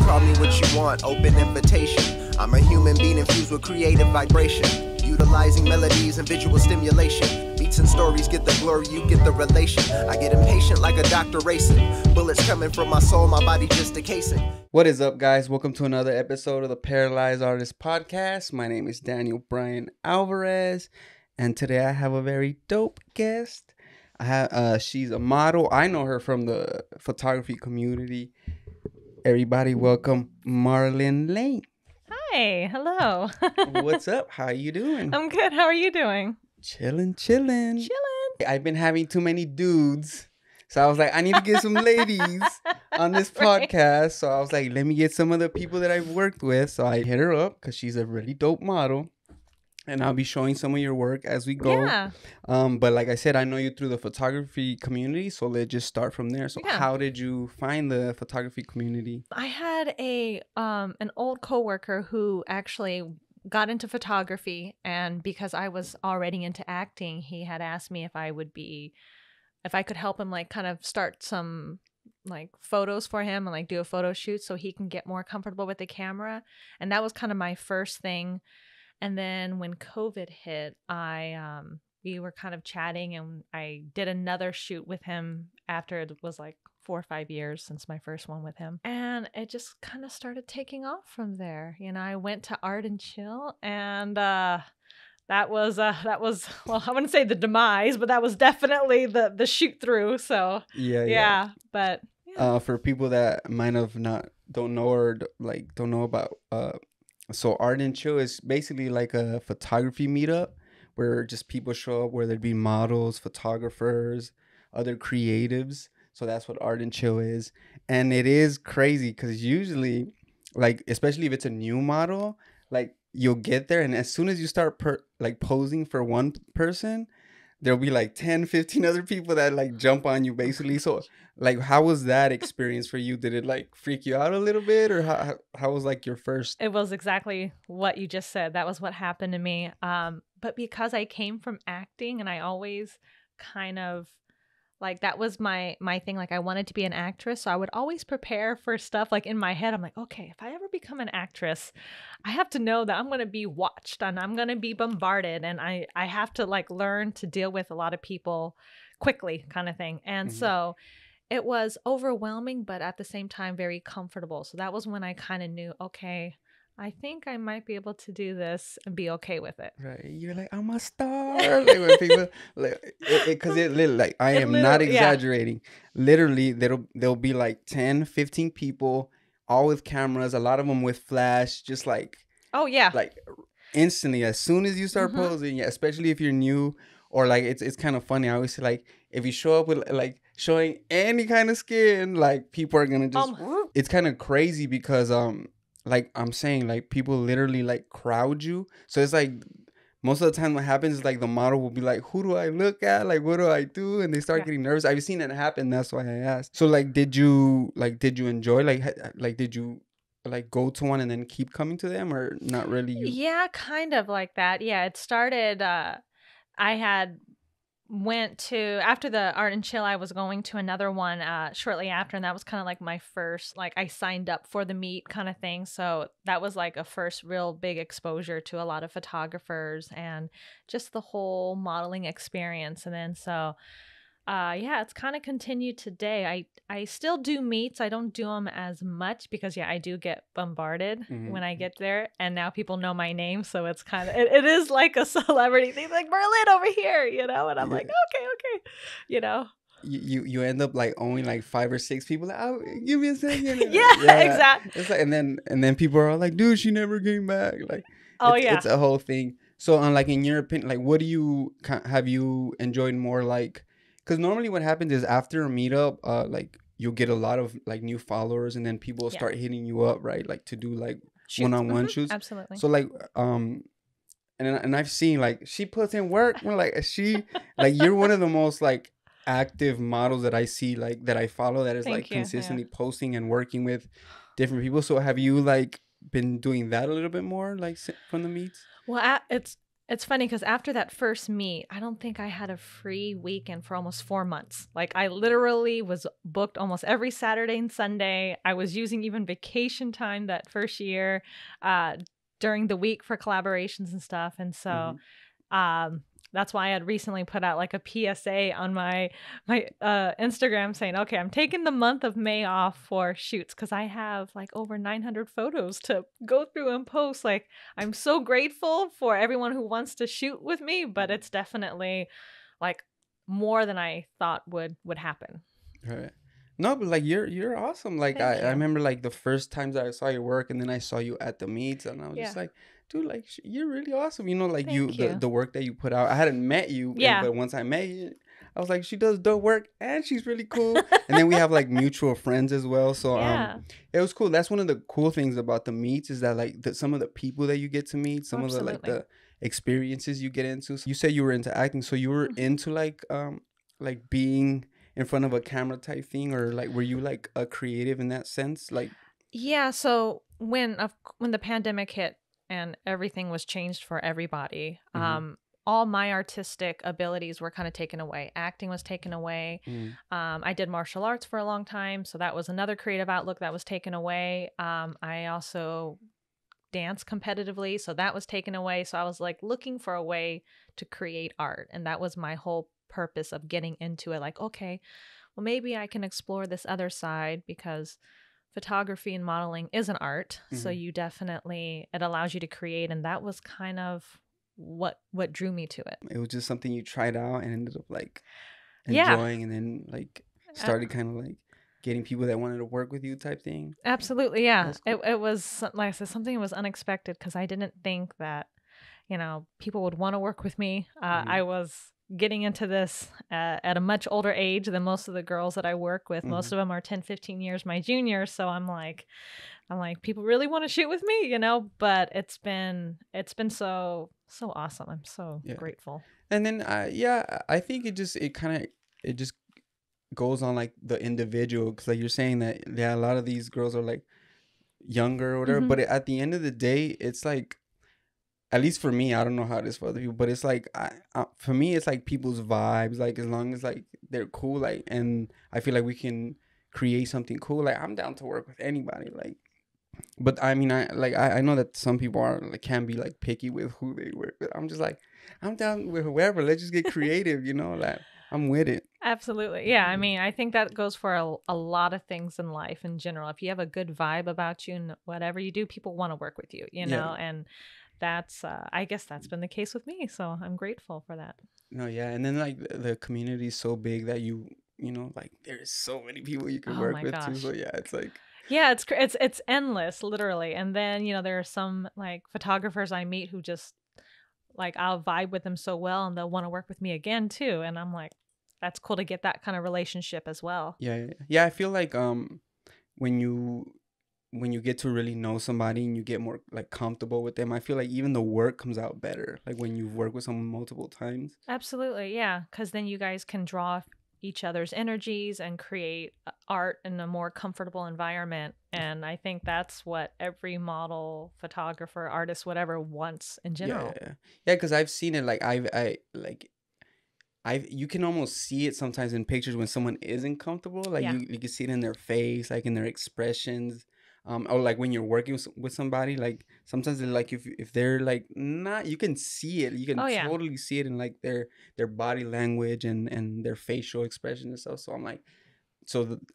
call me what you want, open invitation. I'm a human being infused with creative vibration, utilizing melodies and visual stimulation. Beats and stories get the glory, you get the relation. I get impatient like a doctor racing. Bullets coming from my soul, my body just a casing. What is up, guys? Welcome to another episode of the Paralyzed Artist Podcast. My name is Daniel Brian Alvarez, and today I have a very dope guest. I have she's a model. I know her from the photography community. Everybody, welcome Marlynn Lane. Hi, hello. What's up? How you doing? I'm good. How are you doing? Chilling. Chilling. I've been having too many dudes, so I was like, I need to get some ladies on this podcast. So I was like, let me get some of the people that I've worked with. So I hit her up because she's a really dope model. And I'll be showing some of your work as we go. Yeah. But like I said, I know you through the photography community. So let's just start from there. So how did you find the photography community? I had an old coworker who actually got into photography, and because I was already into acting, he had asked me if I could help him like kind of start some like photos for him and like do a photo shoot so he can get more comfortable with the camera. And that was kind of my first thing. And then when COVID hit, we were kind of chatting, and I did another shoot with him after it was like 4 or 5 years since my first one with him. And it just kind of started taking off from there. You know, I went to Art and Chill, and that was well, I wouldn't say the demise, but that was definitely the shoot through. So yeah. But for people that might have don't know about so Art and Chill is basically like a photography meetup where just people show up, where there'd be models, photographers, other creatives. So that's what Art and Chill is. And it is crazy because usually, like, especially if it's a new model, like you'll get there and as soon as you start posing for one person, there'll be like 10, 15 other people that like jump on you basically. So like, how was that experience for you? Did it like freak you out a little bit, or how was like your first? It was exactly what you just said. That was what happened to me. But because I came from acting, and I always kind of like, that was my thing. Like, I wanted to be an actress. So I would always prepare for stuff like in my head. I'm like, okay, if I ever become an actress, I have to know that I'm going to be watched and I'm going to be bombarded. And I have to like learn to deal with a lot of people quickly, kind of thing. And so it was overwhelming, but at the same time, very comfortable. So that was when I kind of knew, okay, I think I might be able to do this and be okay with it. Right. You're like, I'm a star. Like when people, like, because like, I am not exaggerating. Yeah. Literally, there'll be like 10, 15 people, all with cameras, a lot of them with flash, just like, oh yeah, like instantly, as soon as you start posing, especially if you're new, or like, it's kind of funny. I always say, like, if you show up with like showing any kind of skin, like people are gonna just, it's kind of crazy because, like I'm saying, like people literally like crowd you. So it's like most of the time what happens is like the model will be like, who do I look at? Like, what do I do? And they start getting nervous. I've seen it happen. That's why I asked. So like, did you enjoy, like, did you like go to one and then keep coming to them, or not really? Yeah, kind of like that. Yeah, it started, I had went to, after the Art and Chill, I was going to another one shortly after, and that was kind of like my first, like I signed up for the meet kind of thing. So that was like a first real big exposure to a lot of photographers and just the whole modeling experience. And then so yeah, it's kind of continued today. I still do meets. I don't do them as much because I do get bombarded when I get there, and now people know my name, so it's kind of it is like a celebrity thing, like Marlynn over here, you know. And I'm like, okay, you know. You end up like owning like 5 or 6 people. Like, oh, give me a second. yeah, exactly. It's like, and then people are all like, dude, she never came back. Like, it's a whole thing. So, like, in your opinion, like, what do you have you enjoyed more, like? Because normally what happens is after a meetup, like you'll get a lot of like new followers, and then people start hitting you up, right? Like to do like one-on-one shoots. Absolutely. So like, and I've seen like she puts in work. When like you're one of the most like active models that I see, like that I follow, that is consistently posting and working with different people. So have you like been doing that a little bit more, like from the meets? Well, It's funny because after that first meet, I don't think I had a free weekend for almost 4 months. Like I literally was booked almost every Saturday and Sunday. I was using even vacation time that first year uh, during the week for collaborations and stuff. And so that's why I had recently put out like a PSA on my Instagram saying, okay, I'm taking the month of May off for shoots because I have like over 900 photos to go through and post. Like I'm so grateful for everyone who wants to shoot with me, but it's definitely like more than I thought would happen. Right. No, but like you're awesome. Like Thank I you. remember like the first times I saw your work, and then I saw you at the meets, and I was just Yeah. like, dude, like you're really awesome. You know, like Thank you. the work that you put out. I hadn't met you, Yeah. but once I met you, I was like, she does dope work, and she's really cool. And then we have like mutual friends as well. So Yeah. it was cool. That's one of the cool things about the meets is that like some of the people that you get to meet, some of the like Absolutely. the experiences you get into. So you said you were into acting, so you were into like being in front of a camera type thing, or like were you like a creative in that sense? Like Yeah, so when the pandemic hit and everything was changed for everybody, all my artistic abilities were kind of taken away. Acting was taken away. I did martial arts for a long time, so that was another creative outlook that was taken away. I also dance competitively, so that was taken away. So I was like looking for a way to create art, and that was my whole purpose of getting into it. Like, okay, well, maybe I can explore this other side because photography and modeling is an art. So you definitely, it allows you to create. And that was kind of what drew me to it. it was just something you tried out and ended up like Yeah. enjoying, and then like started kind of like getting people that wanted to work with you type thing. Absolutely. Yeah. That's cool. It was, like I said, something that was unexpected because I didn't think that, people would want to work with me. I was getting into this at a much older age than most of the girls that I work with. Most of them are 10, 15 years my junior. So I'm like, people really want to shoot with me, but it's been so awesome. I'm so grateful. And then I think it just goes on like the individual, because like you're saying that a lot of these girls are like younger or whatever, but at the end of the day, it's like, at least for me, I don't know how it is for other people, but it's like for me, it's like people's vibes. Like as long as like they're cool, like, and I feel like we can create something cool. Like I'm down to work with anybody. Like, but I mean, I know that some people are like can be like picky with who they work with. I'm just like, I'm down with whoever. Let's just get creative. Like I'm with it. Absolutely. Yeah. I mean, I think that goes for a lot of things in life in general. If you have a good vibe about you and whatever you do, people want to work with you, and that's, I guess that's been the case with me. So I'm grateful for that. No, yeah. And then like the community is so big that like there's so many people you can work with too. So yeah, it's like. Yeah, it's endless, literally. And then, there are some like photographers I meet who just like I'll vibe with them so well and they'll want to work with me again too. And I'm like, that's cool to get that kind of relationship as well. Yeah. I feel like when you get to really know somebody and you get more like comfortable with them, I feel like even the work comes out better. Like when you've worked with someone multiple times. Absolutely, yeah. Because then you guys can draw each other's energies and create art in a more comfortable environment. And I think that's what every model, photographer, artist, whatever wants in general. Yeah. Because I've seen it. Like you can almost see it sometimes in pictures when someone isn't comfortable. Like you can see it in their face, like in their expressions. Or like when you're working with somebody, like sometimes they're like if they're like not, you can see it. You can totally see it in like their body language and their facial expression and stuff. So I'm like,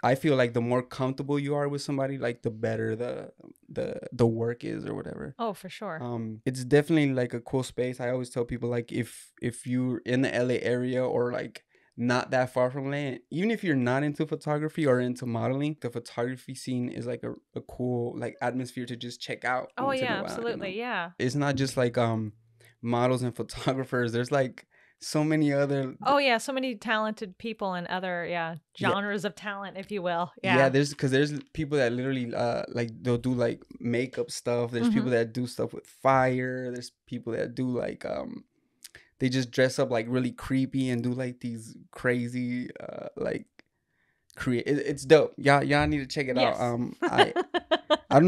I feel like the more comfortable you are with somebody, like the better the work is or whatever. Oh, for sure. It's definitely like a cool space. I always tell people like if you're in the LA area or like not that far from LA, even if you're not into photography or into modeling, the photography scene is like a cool like atmosphere to just check out. Oh yeah, absolutely. Yeah. It's not just like models and photographers. There's like so many other so many talented people and other genres of talent, if you will. There's people that literally like they'll do like makeup stuff. There's people that do stuff with fire. There's people that do like they just dress up like really creepy and do like these crazy like it's dope. Y'all need to check it out. I don't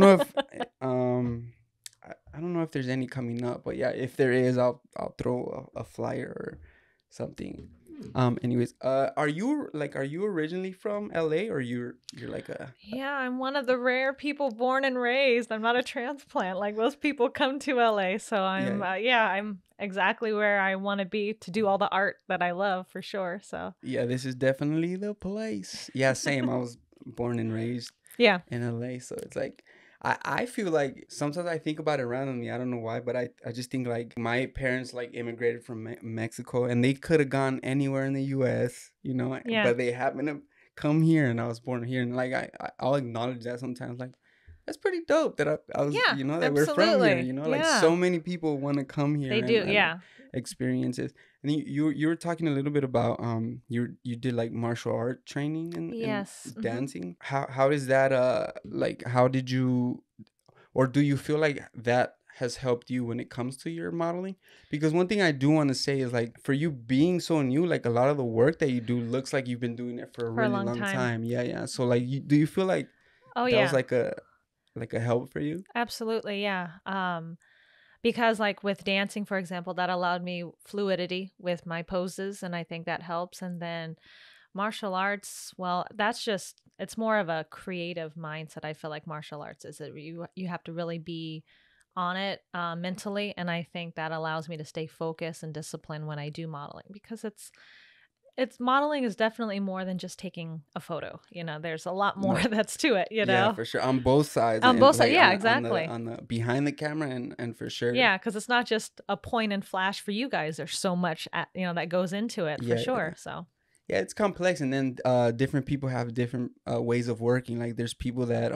know if there's any coming up, but yeah, if there is, I'll throw a flyer or something. Anyways, are you originally from LA, or you're like a Yeah, I'm one of the rare people born and raised. I'm not a transplant. Like most people come to LA, so I'm I'm exactly where I want to be to do all the art that I love for sure. So yeah, this is definitely the place. Yeah, same. I was born and raised yeah, in LA, so it's like I feel like sometimes I think about it randomly. I don't know why, but I just think like my parents like immigrated from Mexico, and they could have gone anywhere in the US, you know, yeah, but they happened to come here, and I was born here, and like I'll acknowledge that sometimes. Like that's pretty dope that I was, yeah, you know, that we're from here, absolutely. you know, like Yeah, so many people want to come here they do. and Yeah. experience it. And you were talking a little bit about you did like martial art training and Yes. dancing. How is that like how did you, or do you feel like that has helped you when it comes to your modeling? Because one thing I do want to say is like for you being so new, like a lot of the work that you do looks like you've been doing it for a For a really long long time. time. Yeah. So like do you feel like Oh that was yeah, like a help for you? absolutely. Yeah. Because like with dancing, for example, that allowed me fluidity with my poses, and I think that helps. And then martial arts, well, that's just it's more of a creative mindset. I feel like martial arts is that you have to really be on it mentally, and I think that allows me to stay focused and disciplined when I do modeling, because it's modeling is definitely more than just taking a photo. You know, there's a lot more No. that's to it. You Yeah, know, for sure. On both sides, on and both sides. like Yeah, on exactly. the behind the camera and for sure. Yeah, because it's not just a point and flash for you guys. There's so much that goes into it for Yeah, sure. So yeah, it's complex, and then different people have different ways of working. Like there's people that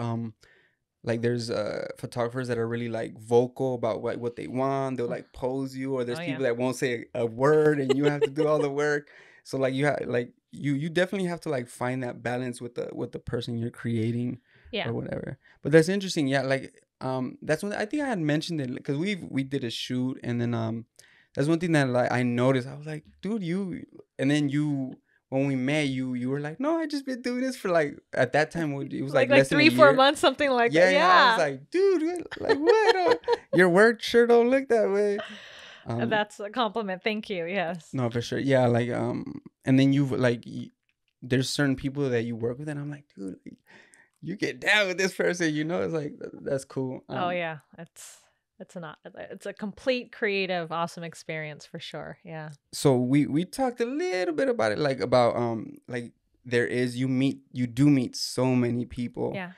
like there's photographers that are really like vocal about what they want. They'll like pose you, or there's oh yeah, people that won't say a word and you have to do all the work. So like you have like you definitely have to like find that balance with the person you're creating yeah. or whatever. But that's interesting. Yeah, like that's one I think I had mentioned it because we did a shoot, and then that's one thing that like I noticed. I was like, dude, you, and then you, when we met, you were like, no, I just been doing this for like at that time it was like Like less than a 3-4 year. months, something like that. Yeah, I was Yeah, like, dude, like what? Your work sure don't look that way. that's a compliment. Thank you. Yes. No, for sure. Yeah, like and then you've like there's certain people that you work with, and I'm like, dude, like, you get down with this person, you know? It's like that's cool. Oh yeah, it's a complete creative, awesome experience for sure. Yeah. So we talked a little bit about it, like you do meet so many people. Yeah.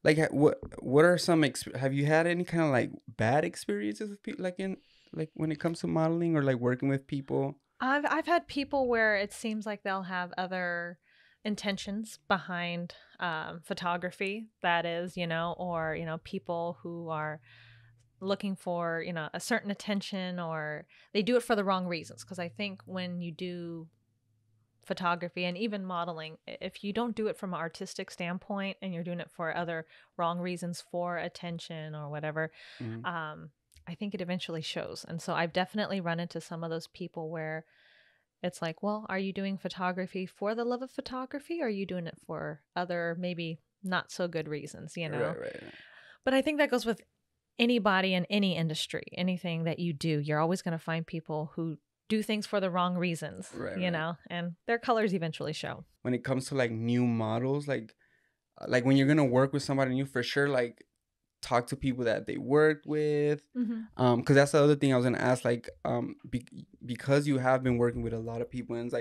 Like what are some have you had any kind of like bad experiences with people, like in like when it comes to modeling or like working with people? I've had people where it seems like they'll have other intentions behind photography, that is, or people who are looking for a certain attention, or they do it for the wrong reasons. Because I think when you do photography and even modeling, if you don't do it from an artistic standpoint and you're doing it for other wrong reasons, for attention or whatever, Mm. I think it eventually shows. And so I've definitely run into some of those people where it's like, well, are you doing photography for the love of photography, or are you doing it for other, maybe not so good reasons, Right. But I think that goes with anybody in any industry. Anything that you do, you're always going to find people who do things for the wrong reasons, Right, and their colors eventually show. When it comes to like new models, like when you're gonna work with somebody new, for sure, like talk to people that they worked with. Mm-hmm. Because that's the other thing I was gonna ask, like because you have been working with a lot of people, and it's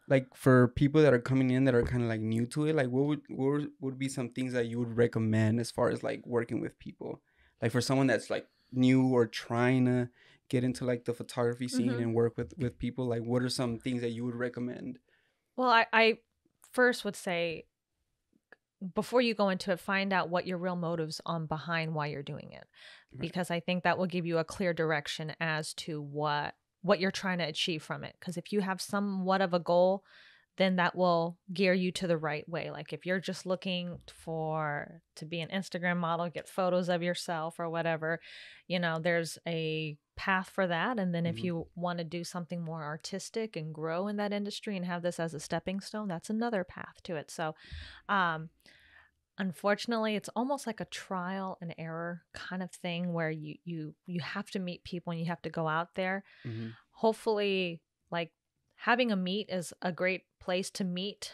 like for people that are coming in that are kind of like new to it, like what would be some things that you would recommend as far as like working with people, like for someone that's like new or trying to get into like the photography scene Mm-hmm. and work with people, like what are some things that you would recommend? Well, I first would say, before you go into it, find out what your real motives on behind why you're doing it, Right. because I think that will give you a clear direction as to what you're trying to achieve from it. Because if you have somewhat of a goal, then that will gear you to the right way. Like if you're just looking to be an Instagram model, get photos of yourself or whatever, there's a path for that. And then if Mhm. you want to do something more artistic and grow in that industry and have this as a stepping stone, that's another path to it. So, um, Unfortunately, it's almost like a trial and error kind of thing where you have to meet people and you have to go out there. Mm-hmm. Hopefully, like having a meet is a great place to meet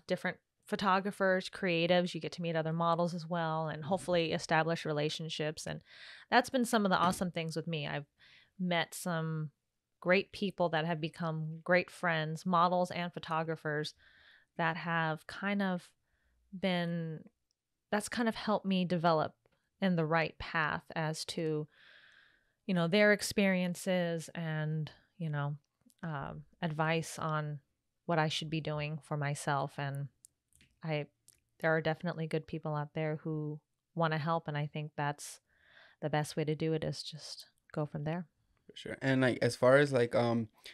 different photographers, creatives. You get to meet other models as well, and hopefully establish relationships. And that's been some of the awesome things with me. I've met some great people that have become great friends, models and photographers that have kind of been that's kind of helped me develop in the right path as to their experiences and advice on what I should be doing for myself. And there are definitely good people out there who want to help, and I think that's the best way to do it, is just go from there. For sure. And like as far as like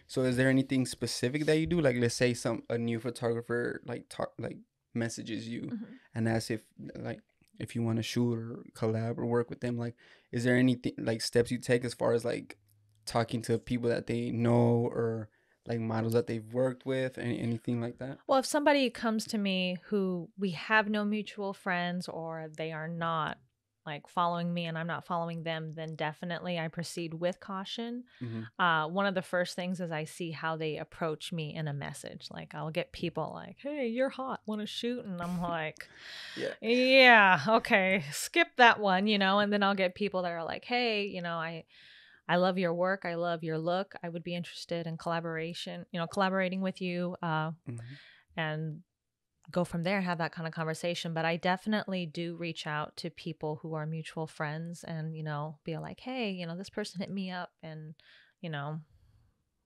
so is there anything specific that you do? Like let's say a new photographer like messages you and asks if you want to shoot or collab or work with them, like is there anything like steps you take as far as like talking to people that they know or like models that they've worked with, anything like that? Well, if somebody comes to me who we have no mutual friends, or they are not like following me and I'm not following them, then definitely I proceed with caution. One of the first things is I see how they approach me in a message. Like I'll get people like, "Hey, you're hot, want to shoot?" And I'm like, yeah, okay, skip that one, and then I'll get people that are like, "Hey, I love your work. I love your look. I would be interested in collaborating with you," and go from there, have that kind of conversation. But I definitely do reach out to people who are mutual friends and, be like, "Hey, this person hit me up and,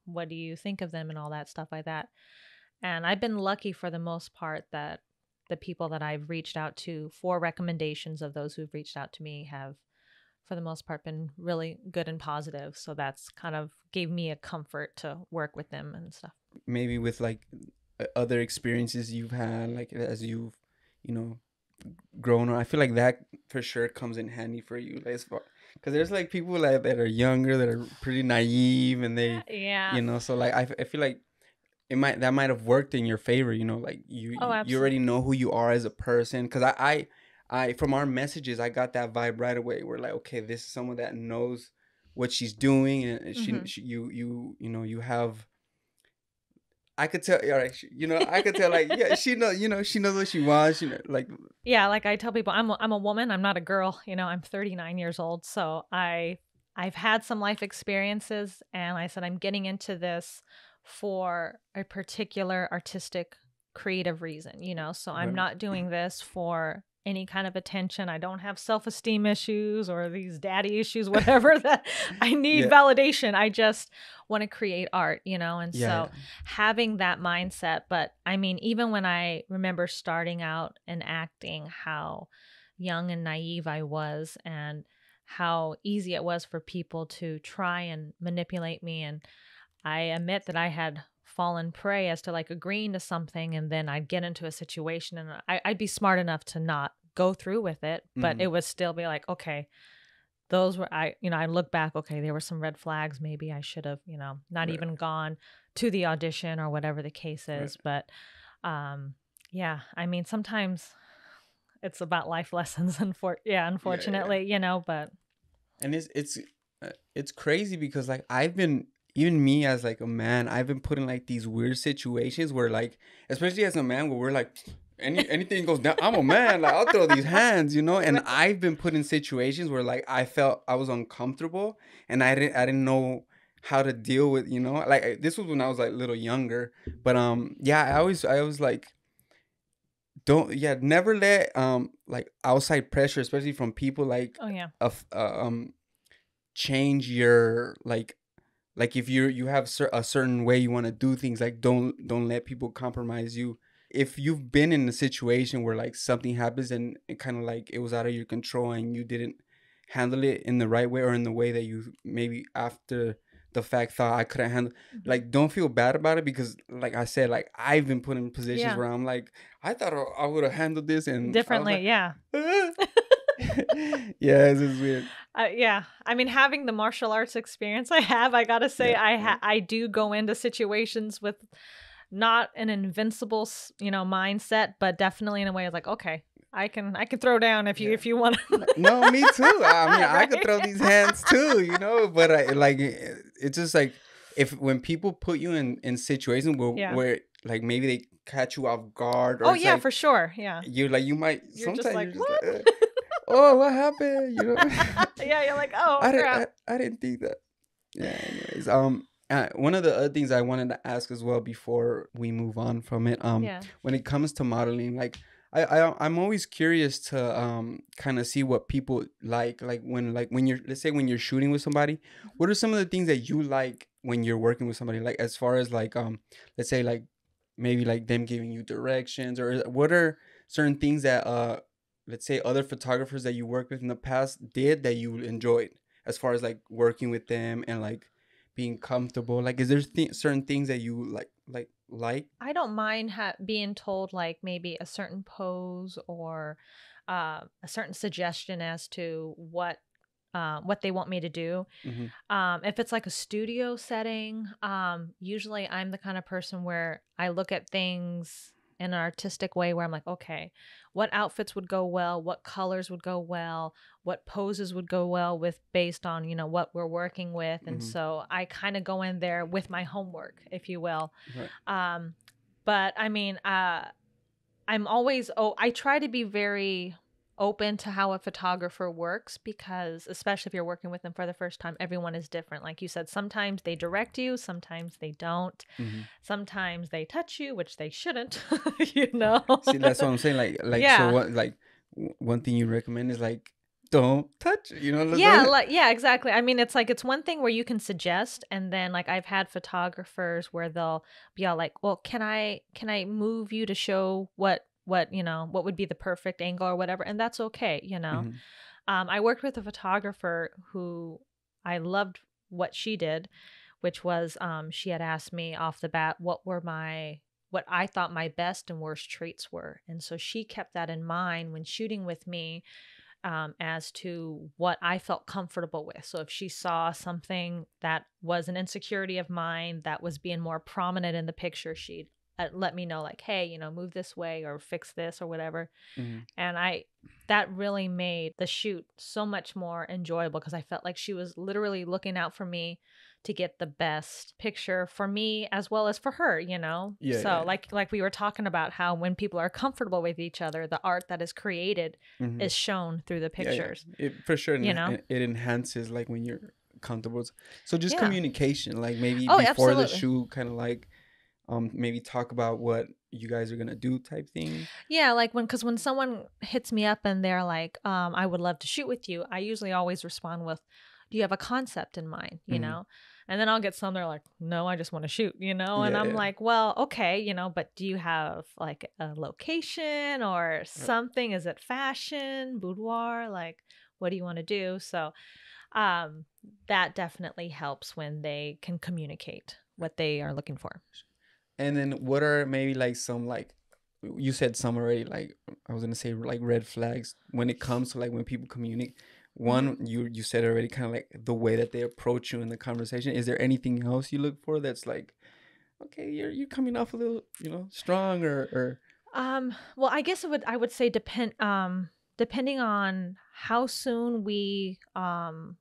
what do you think of them?" and all that stuff like that. And I've been lucky for the most part that the people that I've reached out to for recommendations of those who've reached out to me have, for the most part, been really good and positive. So that's kind of gave me a comfort to work with them and stuff. Maybe with like other experiences you've had, like as you've, grown on, I feel like that for sure comes in handy for you, like, because there's like people like that are younger that are pretty naive and they, so like I feel like that might have worked in your favor, like you already know who you are as a person. Because I from our messages I got that vibe right away. We're like, okay, this is someone that knows what she's doing, and you have. I could tell, I could tell, like, yeah, she knows what she wants, like. Yeah, like I tell people, I'm a woman, I'm not a girl, I'm 39 years old, so I've had some life experiences, and I said I'm getting into this for a particular artistic, creative reason, so I'm not doing this for any kind of attention. I don't have self-esteem issues or these daddy issues, whatever, that I need validation. I just want to create art, and so having that mindset. But I mean, even when I remember starting out in acting, how young and naive I was and how easy it was for people to try and manipulate me. And I admit that I had fallen prey as to like agreeing to something, and then I'd get into a situation and I'd be smart enough to not go through with it, but it would still be like, okay, those were, I look back, okay, there were some red flags. Maybe I should have, not even gone to the audition or whatever the case is. But yeah, I mean, sometimes it's about life lessons, unfortunately, but. And it's crazy because like even me as like a man, I've been put in like these weird situations where like, especially as a man, where we're like, anything goes down, I'm a man, like I'll throw these hands, and I've been put in situations where like I felt I was uncomfortable and I didn't know how to deal with, like this was when I was like a little younger. But I always like, never let like outside pressure, especially from people like change your like if you have a certain way you want to do things, like don't let people compromise you. If you've been in a situation where like something happens and it kind of like it was out of your control and you didn't handle it in the right way or in the way that you maybe after the fact thought I couldn't handle, like don't feel bad about it, because like I said, like I've been put in positions where I'm like, I thought I would have handled this and differently, it's just weird. I mean, having the martial arts experience I gotta say, I do go into situations with not an invincible mindset, but definitely in a way of like, okay, I can throw down if you want. No, me too. I mean, I could Right? throw these hands too, you know. But I like it's just like if when people put you in situations Yeah. where like maybe they catch you off guard, or Oh it's yeah, like for sure. Yeah. you're like you might You're just sometimes like, you're just what? like, oh, what happened? You know, Yeah, you're like, oh crap. I didn't think that. Yeah. Anyways, one of the other things I wanted to ask as well before we move on from it, Yeah. when it comes to modeling, like I'm always curious to kind of see what people like when you're, let's say when you're shooting with somebody, what are some of the things that you like when you're working with somebody, like as far as like let's say like maybe like them giving you directions, or what are certain things that let's say other photographers that you worked with in the past did that you enjoyed, as far as like working with them and like being comfortable, like is there certain things that you like. I don't mind being told like maybe a certain pose or a certain suggestion as to what they want me to do. Mm-hmm. If it's like a studio setting, usually I'm the kind of person where I look at things in an artistic way where I'm like, okay, what outfits would go well, what colors would go well, what poses would go well with based on, what we're working with. And Mm-hmm. so I kind of go in there with my homework, if you will. Right. But I mean, I'm always, I try to be very open to how a photographer works, because especially if you're working with them for the first time, everyone is different. Like you said, sometimes they direct you, sometimes they don't. Mm-hmm. Sometimes they touch you, which they shouldn't, you know? See, that's what I'm saying. So Yeah. what, like, one thing you recommend is like, don't touch it, Yeah, yeah, exactly. I mean, it's one thing where you can suggest, and then like I've had photographers where they'll be all like, "Well, can I move you to show what what would be the perfect angle or whatever," and that's okay. Mhm. I worked with a photographer who I loved what she did, which was she had asked me off the bat what I thought my best and worst traits were, and so she kept that in mind when shooting with me, as to what I felt comfortable with. So if she saw something that was an insecurity of mine that was being more prominent in the picture, she'd let me know like, hey, move this way or fix this or whatever. Mhm. And that really made the shoot so much more enjoyable, because I felt like she was literally looking out for me to get the best picture for me as well as for her. Yeah, So yeah. like we were talking about how when people are comfortable with each other, the art that is created Mhm. is shown through the Yeah, yeah. pictures. It for sure You know? it enhances like when you're comfortable. So just Yeah. communication, like maybe Oh, before the absolutely. shoot, kind of like maybe talk about what you guys are gonna do type thing. Yeah, like when someone hits me up and they're like, I would love to shoot with you, I usually always respond with, do you have a concept in mind? Mhm. And then I'll get some, they're like, no, I just want to shoot, and Yeah, I'm yeah. like, well, okay, but do you have like a location or something? Is it fashion, boudoir? Like, what do you want to do? So um that definitely helps when they can communicate what they are looking for. And then what are maybe like some like you said some already, like I was gonna say like red flags when it comes to like when people communicate. One, you said already, kind of like the way that they approach you in the conversation. Is there anything else you look for that's like, okay, you're coming off a little, strong or Well, I guess I would say depending on how soon we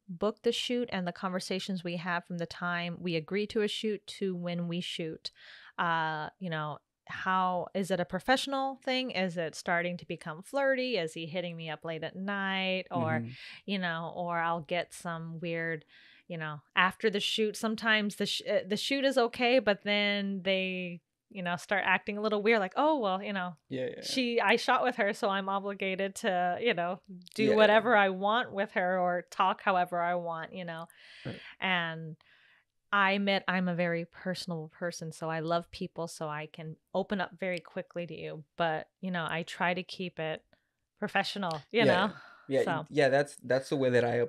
book the shoot and the conversations we have from the time we agree to a shoot to when we shoot. How is it a professional thing? Is it starting to become flirty? Is he hitting me up late at night? Or, Mhm. or I'll get some weird, after the shoot. Sometimes the shoot is okay, but then they start acting a little weird, like, oh, well, Yeah, yeah, I shot with her, so I'm obligated to, do yeah, yeah. whatever I want with her or talk however I want. Right. And I admit I'm a very personable person, so I love people, so I can open up very quickly to you. But, I try to keep it professional, Yeah, yeah, So, yeah. That's the way that I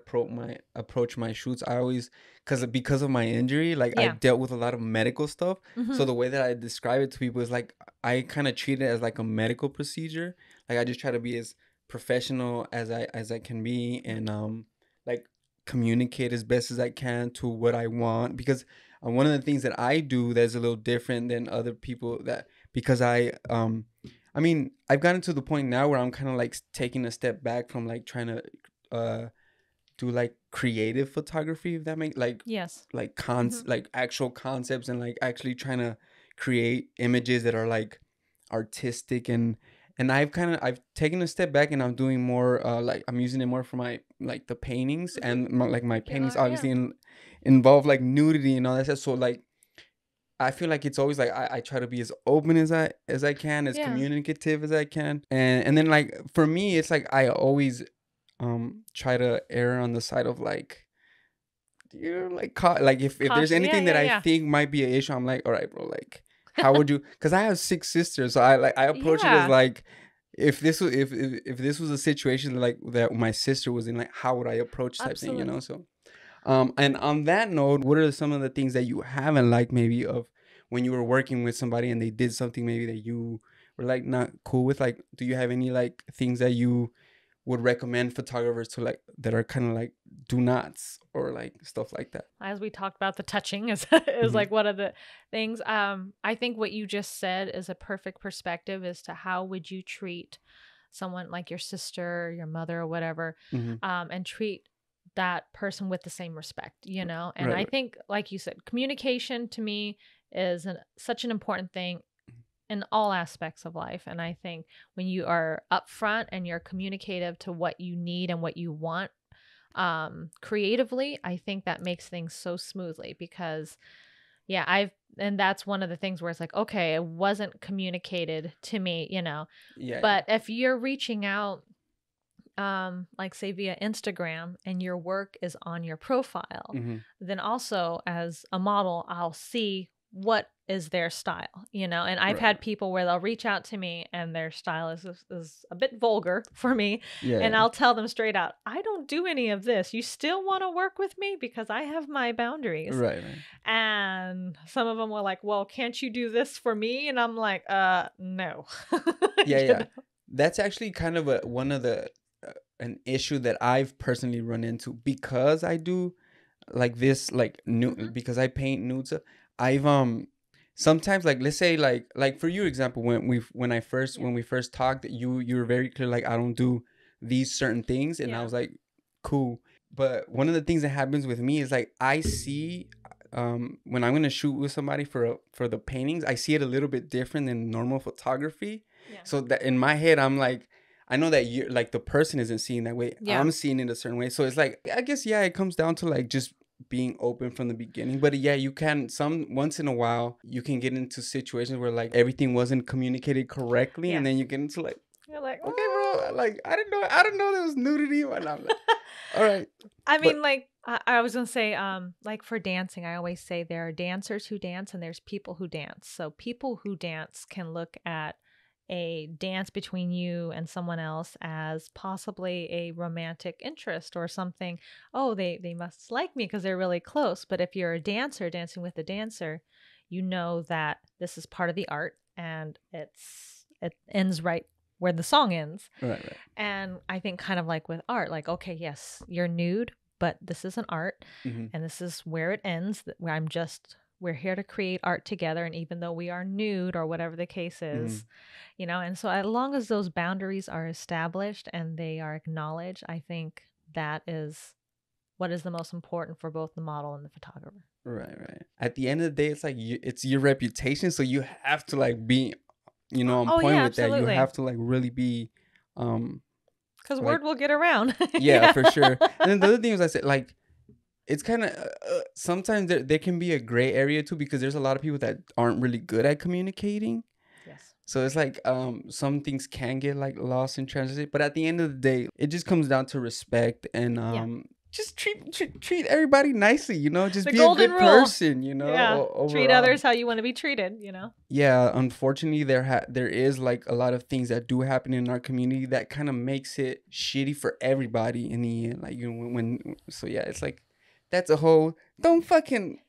approach my shoots. I always, because of my injury, like I yeah. dealt with a lot of medical stuff. So Hmm. the way that I describe it to people is like I kind of treat it as like a medical procedure. Like I just try to be as professional as I can be, and like communicate as best as I can to what I want, because one of the things that I do that's a little different than other people, that because I mean, I've gotten to the point now where I'm kind of like taking a step back from like trying to do like creative photography, if that makes Yes. like Mhm. like actual concepts, and like actually trying to create images that are like artistic, and I've taken a step back, and I'm doing more like I'm using it more for my like the paintings, Mhm. and my paintings Yeah. obviously involve like nudity and all that stuff. So like I feel like it's always like I try to be as open as I can, as Yeah. communicative as I can, and then like for me it's like I always try to err on the side of like, you know, like like if there's Caution. Yeah. anything that Yeah. I Yeah. think might be an issue, I'm like, all right, bro, like how would you? Because I have 6 sisters, so I approach it as Yeah. like, if this was if this was a situation like that my sister was in, like how would I approach type thing, you know? Absolutely. So and on that note, what are some of the things that you haven't liked maybe of when you were working with somebody and they did something maybe that you were like not cool with? Like, do you have any like things that you would recommend photographers to like that are kind of like do nots or like stuff like that? As we talked about, the touching is Hmm. like one of the things. I think what you just said is a perfect perspective as to how would you treat someone like your sister, your mother, or whatever, Hmm. and treat that person with the same respect, you know? And Right, I right. think, like you said, communication to me is such an important thing in all aspects of life. And I think when you are upfront and you're communicative to what you need and what you want, creatively, I think that makes things so smoothly because yeah, and that's one of the things where it's like, okay, it wasn't communicated to me, you know. Yeah, yeah. But if you're reaching out, like say via Instagram and your work is on your profile, Hmm. then also as a model, I'll see what is their style, you know. And I've Right. had people where they'll reach out to me and their style is a bit vulgar for me, Yeah, and yeah. I'll tell them straight out, I don't do any of this. You still want to work with me because I have my boundaries. Right, right. And some of them were like, well, can't you do this for me? And I'm like, no. Yeah, You yeah. know? That's actually kind of one of the an issue that I've personally run into because I do like this like Mhm. nude, because I paint nudes. I've sometimes like let's say like for you example, Yeah. when we first talked, you were very clear like I don't do these certain things, and I Yeah. was like cool. But one of the things that happens with me is like I see when I'm gonna shoot with somebody for the paintings, I see it a little bit different than normal photography. Yeah. So that in my head I'm like, I know that you're like the person isn't seeing that way. Yeah. I'm seeing it a certain way. So it's like I guess yeah, it comes down to like just being open from the beginning. But yeah, you can some once in a while you can get into situations where like everything wasn't communicated correctly, Yeah. and then you get into like, You're like, okay, bro, like I didn't know there was nudity, and I'm like, all right, I but mean, like I was gonna say, like for dancing, I always say there are dancers who dance and there's people who dance. So people who dance can look at a dance between you and someone else as possibly a romantic interest or something. Oh, they must like me because they're really close. But if you're a dancer dancing with a dancer, you know that this is part of the art and it ends right where the song ends. right, right. And I think kind of like with art, like, okay, yes, you're nude, but this is an art Hmm. and this is where it ends. Where we're here to create art together. And even though we are nude or whatever the case Hmm. is, you know, and so as long as those boundaries are established and they are acknowledged, I think that is what is the most important for both the model and the photographer. Right, right. At the end of the day, it's like it's your reputation, so you have to like be, you know, on Oh, point yeah, with that. You absolutely. have to like really be, um, Because like word will get around. yeah, Yeah. for sure. And then the other thing is, I said like it's kind of sometimes there can be a gray area too, because there's a lot of people that aren't really good at communicating. Yes. So it's like some things can get like lost in transit, but at the end of the day, it just comes down to respect and Yeah. just treat everybody nicely, you know, just The be a golden good rule. person, you know, Yeah. Treat overall. others how you want to be treated, you know? Yeah, unfortunately there is like a lot of things that do happen in our community that kind of makes it shitty for everybody in the end. Like, you know, when so yeah, it's like that's a whole don't fucking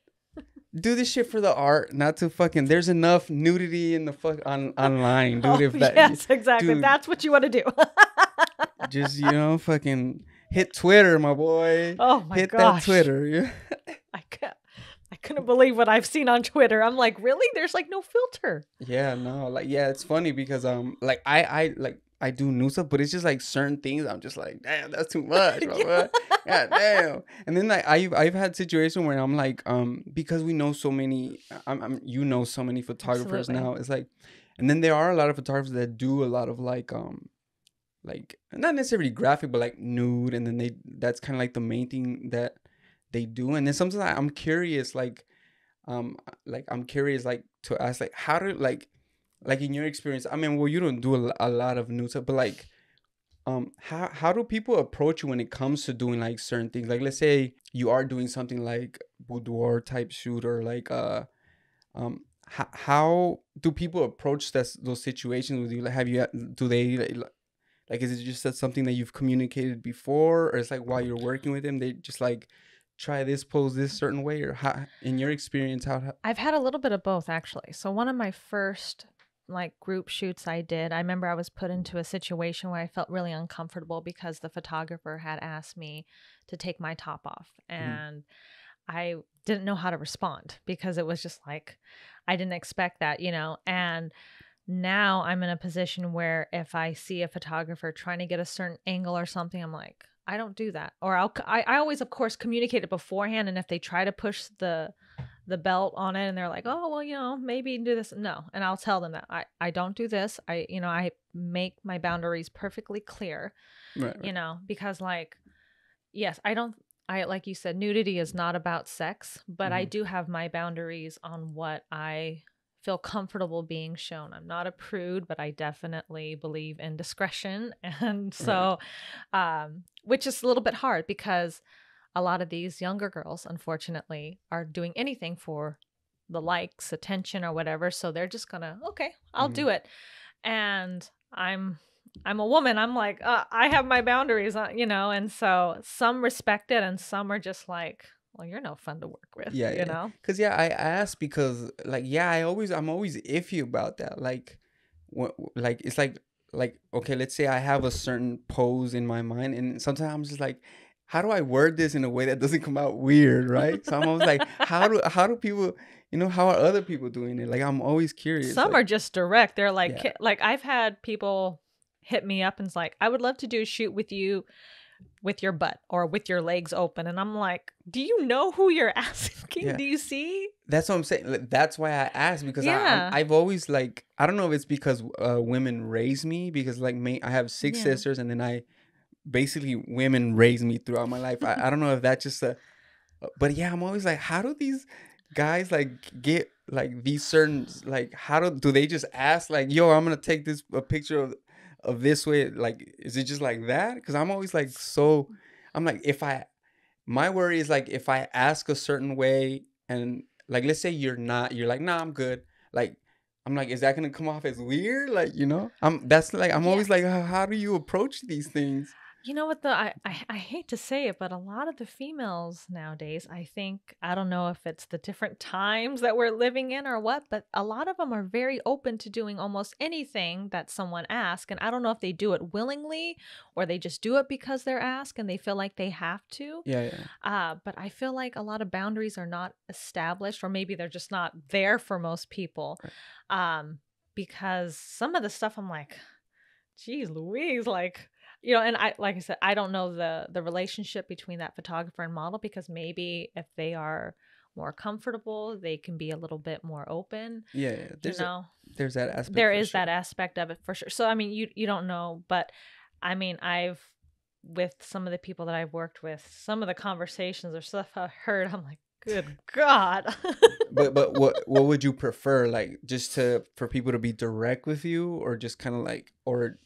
do this shit for the art, not to fucking. There's enough nudity in the online, dude. Oh, If that, yes, exactly. dude, That's what you want to do. just you know, fucking hit Twitter, my boy. Oh my Hit that gosh. Twitter. Yeah. I couldn't believe what I've seen on Twitter. I'm like, really? There's like no filter. Yeah, no, like, yeah, it's funny because like I do new stuff, but it's just like certain things I'm just like, damn, that's too much, bro. Yeah. God damn. And then like I've had situations where I'm like, because we know so many, you know, so many photographers Absolutely. now. It's like, and then there are a lot of photographers that do a lot of like not necessarily graphic, but like nude, and then that's kind of like the main thing that they do. And then sometimes I'm curious, I'm curious, like, to ask, like, how do, like in your experience, I mean, well, you don't do a lot of new stuff, but like, how do people approach you when it comes to doing like certain things? Like, let's say you are doing something like boudoir type shoot, or like, how do people approach those situations with you? Like, do they like, is it just that something that you've communicated before, or it's like while you're working with them, they just like try this pose this certain way, or how, in your experience, how? I've had a little bit of both, actually. So one of my first like group shoots I did, I remember I was put into a situation where I felt really uncomfortable because the photographer had asked me to take my top off, and I didn't know how to respond because it was just like, I didn't expect that, you know. And now I'm in a position where if I see a photographer trying to get a certain angle or something, I'm like, I don't do that. Or I always, of course, communicate it beforehand. And if they try to push the belt on it and they're like, oh, well, you know, maybe do this. No. And I'll tell them that I don't do this. I make my boundaries perfectly clear, Right. you know, because like, yes, like you said, nudity is not about sex, but I do have my boundaries on what I feel comfortable being shown. I'm not a prude, but I definitely believe in discretion. And so, which is a little bit hard because a lot of these younger girls, unfortunately, are doing anything for the likes, attention, or whatever. So they're just gonna, okay, I'll do it. And I'm a woman. I'm like, I have my boundaries, you know. And so some respect it, and some are just like, well, you're no fun to work with, Yeah, you know? Cause yeah, I asked because like, yeah, I'm always iffy about that. Like, like it's like, okay, let's say I have a certain pose in my mind, and sometimes I'm just like, how do I word this in a way that doesn't come out weird, right? So I'm always like, how do people, you know, how are other people doing it? Like, I'm always curious. Some like, are just direct. They're like, Yeah. like I've had people hit me up and it's like, I would love to do a shoot with you with your butt or with your legs open. And I'm like, do you know who you're asking? Yeah. Do you see? That's what I'm saying. Like, that's why I asked, because Yeah. I've always, like, I don't know if it's because women raised me, because like I have 6 Yeah. sisters, and then basically women raised me throughout my life. I don't know if that's just but yeah, I'm always like, how do these guys like get like these certain, like, how do they just ask like, yo, I'm gonna take a picture of this way, like, is it just like that? Because I'm always like, so I'm like, my worry is like, if I ask a certain way, and like, let's say you're like, nah, I'm good, like, I'm like, is that gonna come off as weird? Like, you know, I'm always like, how do you approach these things? You know what, though? I hate to say it, but a lot of the females nowadays, I think, I don't know if it's the different times that we're living in or what, but a lot of them are very open to doing almost anything that someone asks. And I don't know if they do it willingly or they just do it because they're asked and they feel like they have to. Yeah. But I feel like a lot of boundaries are not established, or maybe they're just not there for most people. Because some of the stuff I'm like, geez Louise, like, you know, and like I said, I don't know the relationship between that photographer and model, because maybe if they are more comfortable, they can be a little bit more open. Yeah. There's that aspect. There is that aspect of it for sure. So I mean, you don't know, but I mean, with some of the people that I've worked with, some of the conversations or stuff I've heard, I'm like, good God. but what would you prefer? Like, just for people to be direct with you, or just kind of like, or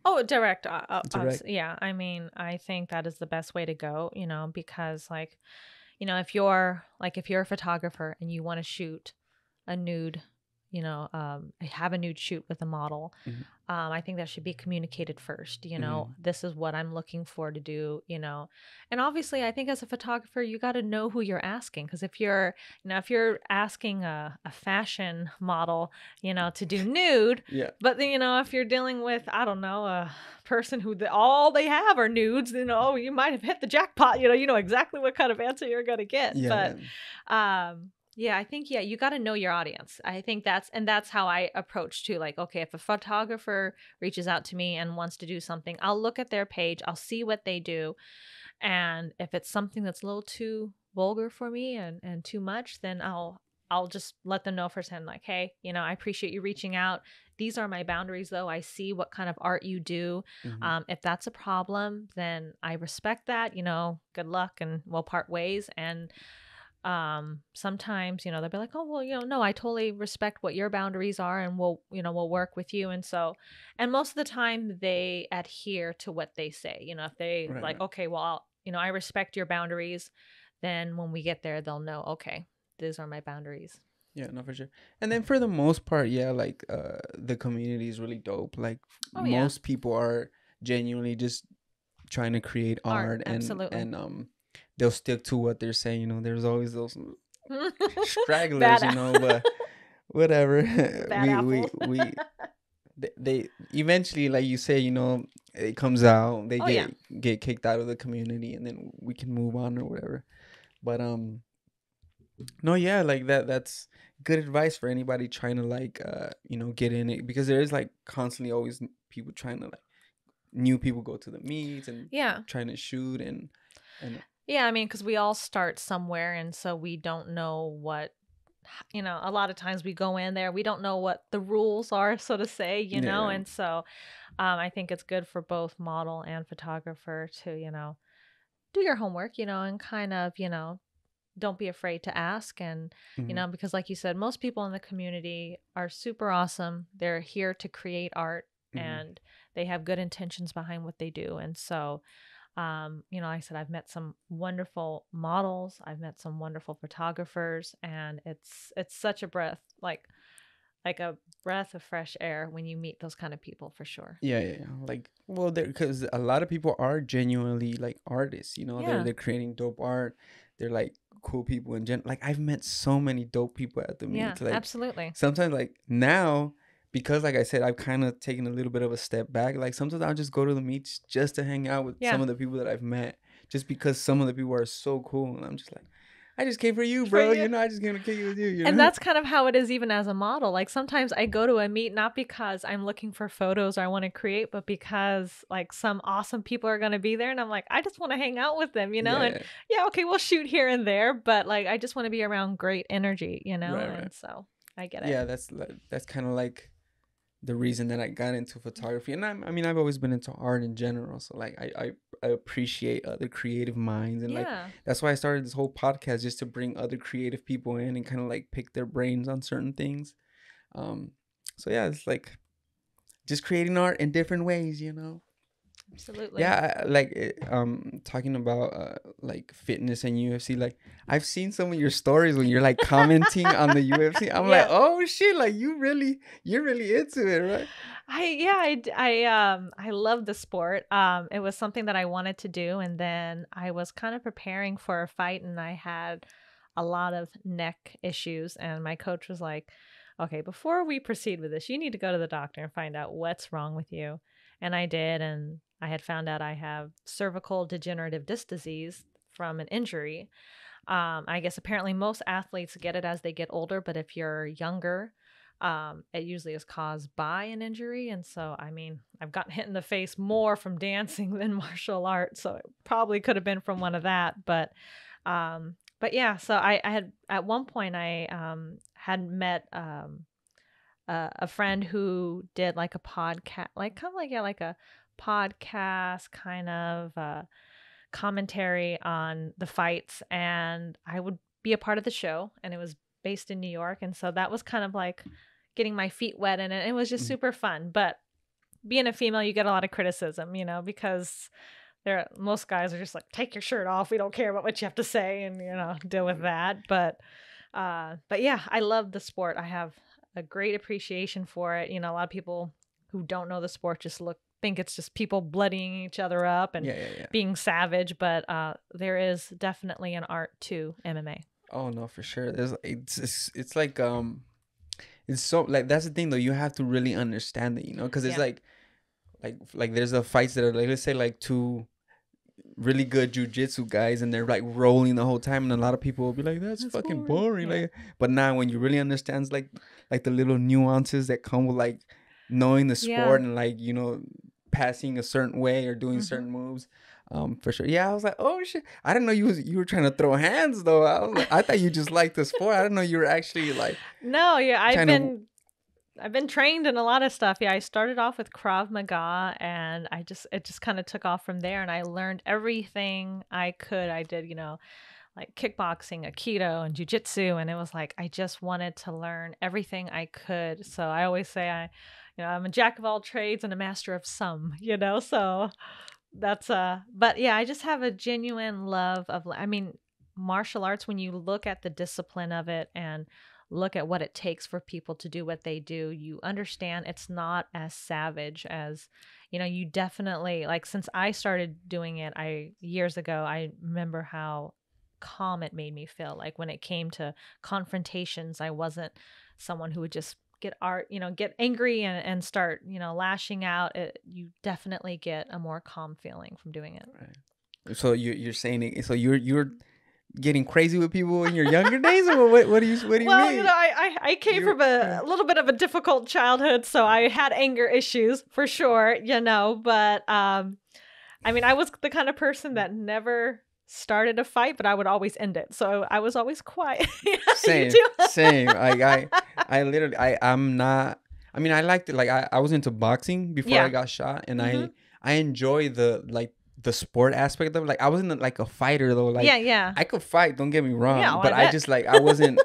Oh, direct. Direct. Yeah. I mean, I think that is the best way to go, you know, because like, you know, if you're a photographer and you want to shoot a nude, you know, have a nude shoot with a model, I think that should be communicated first. You know, this is what I'm looking for to do, you know. And obviously, I think as a photographer, you got to know who you're asking. Because if you're asking a fashion model, you know, to do nude, but then, you know, if you're dealing with, I don't know, a person who all they have are nudes, you know, you might have hit the jackpot. You know exactly what kind of answer you're going to get. Yeah, I think you got to know your audience. I think that's how I approach too. Like, okay, if a photographer reaches out to me and wants to do something, I'll look at their page, I'll see what they do, and if it's something that's a little too vulgar for me and too much, then I'll just let them know firsthand, like, hey, I appreciate you reaching out. These are my boundaries, though. I see what kind of art you do. If that's a problem, then I respect that. Good luck, and we'll part ways. And sometimes they'll be like, oh well, no, I totally respect what your boundaries are, and we'll work with you. And most of the time they adhere to what they say. If they Right, like, right. okay, well, I respect your boundaries, then when we get there they'll know, okay, these are my boundaries. Yeah, no, for sure. And then for the most part, yeah, like the community is really dope. Like Oh yeah, most people are genuinely just trying to create art, art, and absolutely. they'll stick to what they're saying. There's always those stragglers, Bad but whatever. bad apples. They eventually, like you say, it comes out, they Oh yeah. get kicked out of the community, and then we can move on or whatever. But no, yeah, like that's good advice for anybody trying to like get in it, because there is like constantly always people trying to like new people go to the meets and Yeah. trying to shoot and Yeah, I mean, because we all start somewhere, and so we don't know what, a lot of times we go in there, we don't know what the rules are, so to say, yeah. and so I think it's good for both model and photographer to, do your homework, and kind of, don't be afraid to ask. And, Mhm. because like you said, most people in the community are super awesome. They're here to create art, Mhm. and they have good intentions behind what they do. And so, like I said, I've met some wonderful models, I've met some wonderful photographers, and it's such a breath, like a breath of fresh air when you meet those kind of people, for sure. Yeah. Like, well, there, because a lot of people are genuinely like artists. Yeah. They're creating dope art. They're like cool people in gen. Like I've met so many dope people at the Yeah, meets. Like absolutely. sometimes, like now, because like I said, I've kind of taken a little bit of a step back. Like sometimes I'll just go to the meets just to hang out with some Yeah. of the people that I've met, just because some of the people are so cool, and I'm just like, I just came for you, For bro. you. I just came to kick it with you. And that's kind of how it is even as a model. Like sometimes I go to a meet not because I'm looking for photos or I want to create, but because like some awesome people are going to be there, and I'm like, I just want to hang out with them, Yeah, and yeah. yeah, okay, we'll shoot here and there, but like I just want to be around great energy, Right, right. and so I get it. Yeah, that's kind of like the reason that I got into photography. And I mean, I've always been into art in general. So like I appreciate other creative minds, and like Yeah. that's why I started this whole podcast, just to bring other creative people in and kind of like pick their brains on certain things. Um so yeah, it's like just creating art in different ways. Absolutely. Yeah, like talking about like fitness and UFC. Like I've seen some of your stories when you're like commenting on the UFC. I'm like, Yeah. oh shit, like you're really into it, right? I love the sport. It was something that I wanted to do, and then I was kind of preparing for a fight, and I had a lot of neck issues, and my coach was like, okay, before we proceed with this, you need to go to the doctor and find out what's wrong with you. And I did, and I had found out I have cervical degenerative disc disease from an injury. I guess apparently most athletes get it as they get older, but if you're younger, it usually is caused by an injury. And so, I mean, I've gotten hit in the face more from dancing than martial arts, so it probably could have been from one of that. But yeah, so I had at one point I had met a friend who did like a podcast, like kind of like, yeah, like a podcast kind of commentary on the fights, and I would be a part of the show, and it was based in New York, and so that was kind of like getting my feet wet in it. It was just Mhm. super fun. But being a female, you get a lot of criticism, because most guys are just like, take your shirt off, we don't care about what you have to say, and deal with that. But yeah, I love the sport. I have a great appreciation for it. A lot of people who don't know the sport just think it's just people bloodying each other up and Yeah. being savage, but there is definitely an art to MMA. Oh no, for sure. It's like it's so like that's the thing though. You have to really understand it, because it's Yeah. like there's the fights that are like, let's say like two really good jujitsu guys, and they're like rolling the whole time, and a lot of people will be like, "That's fucking boring." Yeah. Like, but now when you really understand like the little nuances that come with like knowing the sport and like passing a certain way or doing certain moves, for sure. Yeah, I was like, oh shit, I didn't know you were trying to throw hands though. I was like, I thought you just liked the sport. I didn't know you were actually like. No, yeah, I've been trained in a lot of stuff. Yeah, I started off with Krav Maga, and it just kind of took off from there, and I learned everything I could. I did, like kickboxing, aikido, and jujitsu, and it was like I just wanted to learn everything I could. So I always say I'm a jack of all trades and a master of some. So that's but yeah, I just have a genuine love of, I mean, martial arts, when you look at the discipline of it and look at what it takes for people to do what they do, you understand it's not as savage as, you definitely, like, since I started doing it years ago, I remember how calm it made me feel. Like when it came to confrontations, I wasn't someone who would just get angry and start, lashing out. You definitely get a more calm feeling from doing it. Right. So you're saying it, so you're getting crazy with people in your younger days, or what do you mean? Well, I came from a little bit of a difficult childhood, so I had anger issues for sure, but I mean, I was the kind of person that never started a fight, but I would always end it. So I was always quiet. Same. Like I'm not. I mean, I liked it. Like I was into boxing before I got shot, and I enjoy the sport aspect of it. Like I wasn't like a fighter though. Like I could fight. Don't get me wrong. Yeah, but I just like I wasn't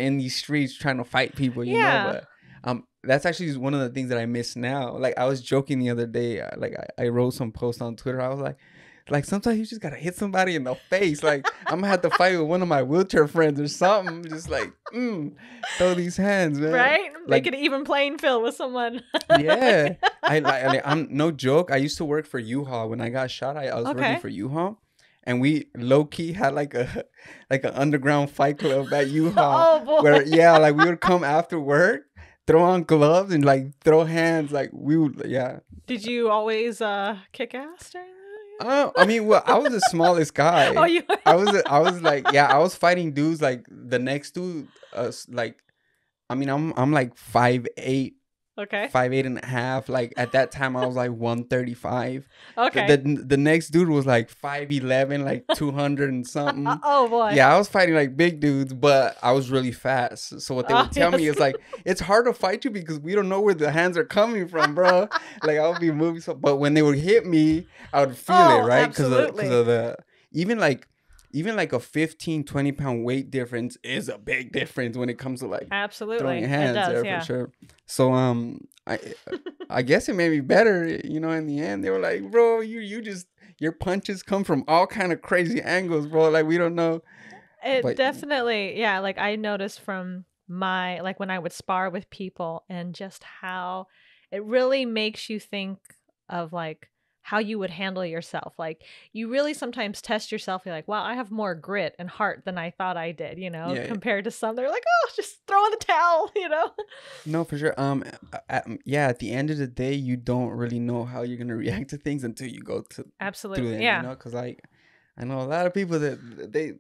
in these streets trying to fight people. You know. But that's actually one of the things that I miss now. Like I was joking the other day. Like I wrote some post on Twitter. I was like sometimes you just gotta hit somebody in the face. Like I'm gonna have to fight with one of my wheelchair friends or something. Just like throw these hands, man. Right? Like, make it even playing field with someone. Yeah. I'm no joke. I used to work for U-Haul when I got shot. I was working for U-Haul, and we low key had like an underground fight club at U-Haul. Oh boy. Where like we would come after work, throw on gloves and like throw hands. Like we would Did you always kick ass during that? I mean, well, I was the smallest guy. Oh, you were? I was like, I was fighting dudes like the next dude, like, I mean, I'm like 5'8", Okay. 5'8.5". Like at that time, I was like 135. Okay. The next dude was like 5'11", like 200 and something. Oh boy. Yeah, I was fighting like big dudes, but I was really fast. So what they would tell me is like, it's hard to fight you because we don't know where the hands are coming from, bro. Like I would be moving but when they would hit me, I would feel it, right? Because of the even like a 15-20 pound weight difference is a big difference when it comes to like throwing hands. It does, for sure. So I guess it made me better, in the end. They were like, bro, your punches come from all kind of crazy angles, bro. Like we don't know. Definitely, yeah. Like I noticed from like when I would spar with people, and just how it really makes you think of like how you would handle yourself. Like you really sometimes test yourself. You're like, wow, I have more grit and heart than I thought I did, compared to some. They're like, oh, just throw in the towel, No, for sure. At the end of the day, you don't really know how you're going to react to things until you go absolutely through them, yeah. Because like, I know a lot of people that they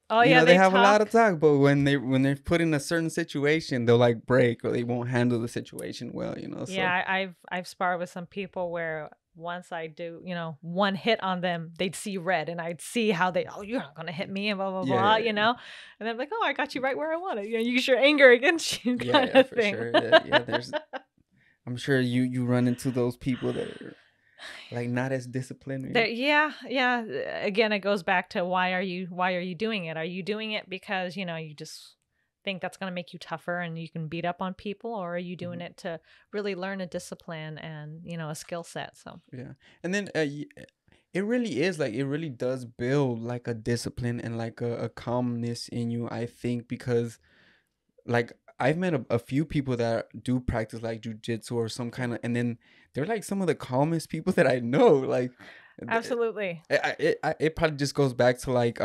they have a lot of talk, but when they're put in a certain situation, they'll like break or they won't handle the situation well, So. Yeah, I've sparred with some people where once I do, one hit on them, they'd see red, and I'd see how you're not going to hit me, and blah, blah, blah, And I'm like, oh, I got you right where I want it. Use your anger against you kind of for thing. Sure. I'm sure you run into those people that are like not as disciplined. Yeah. Again, it goes back to why are you doing it? Are you doing it because, you just think that's going to make you tougher and you can beat up on people, or are you doing it to really learn a discipline and a skill set? So and then it really is like, it really does build like a discipline and like a calmness in you, I think, because like I've met a few people that do practice like jujitsu or some kind of, and then they're like some of the calmest people that I know. Like absolutely, it probably just goes back to like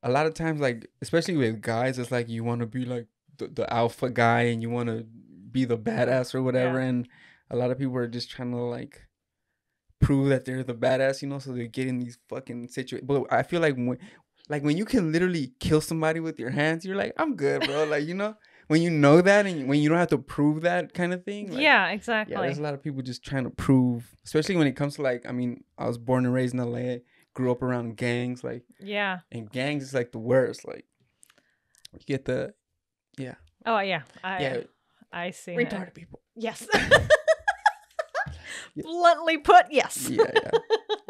a lot of times, like, especially with guys, it's like you want to be like the alpha guy and you want to be the badass or whatever. And a lot of people are just trying to like prove that they're the badass, you know, so they get in these fucking situations. But I feel like when you can literally kill somebody with your hands, you're like, I'm good, bro. Like, you know, when you know that and when you don't have to prove that kind of thing. Like, yeah, exactly. yeah, there's a lot of people just trying to prove, especially when it comes to like, I mean, I was born and raised in LA, grew up around gangs, like, yeah. and gangs is like the worst. Like, you get the, yeah. Oh yeah, Yeah. I see. Retarded people. Yes. Bluntly put, yes. Yeah, yeah.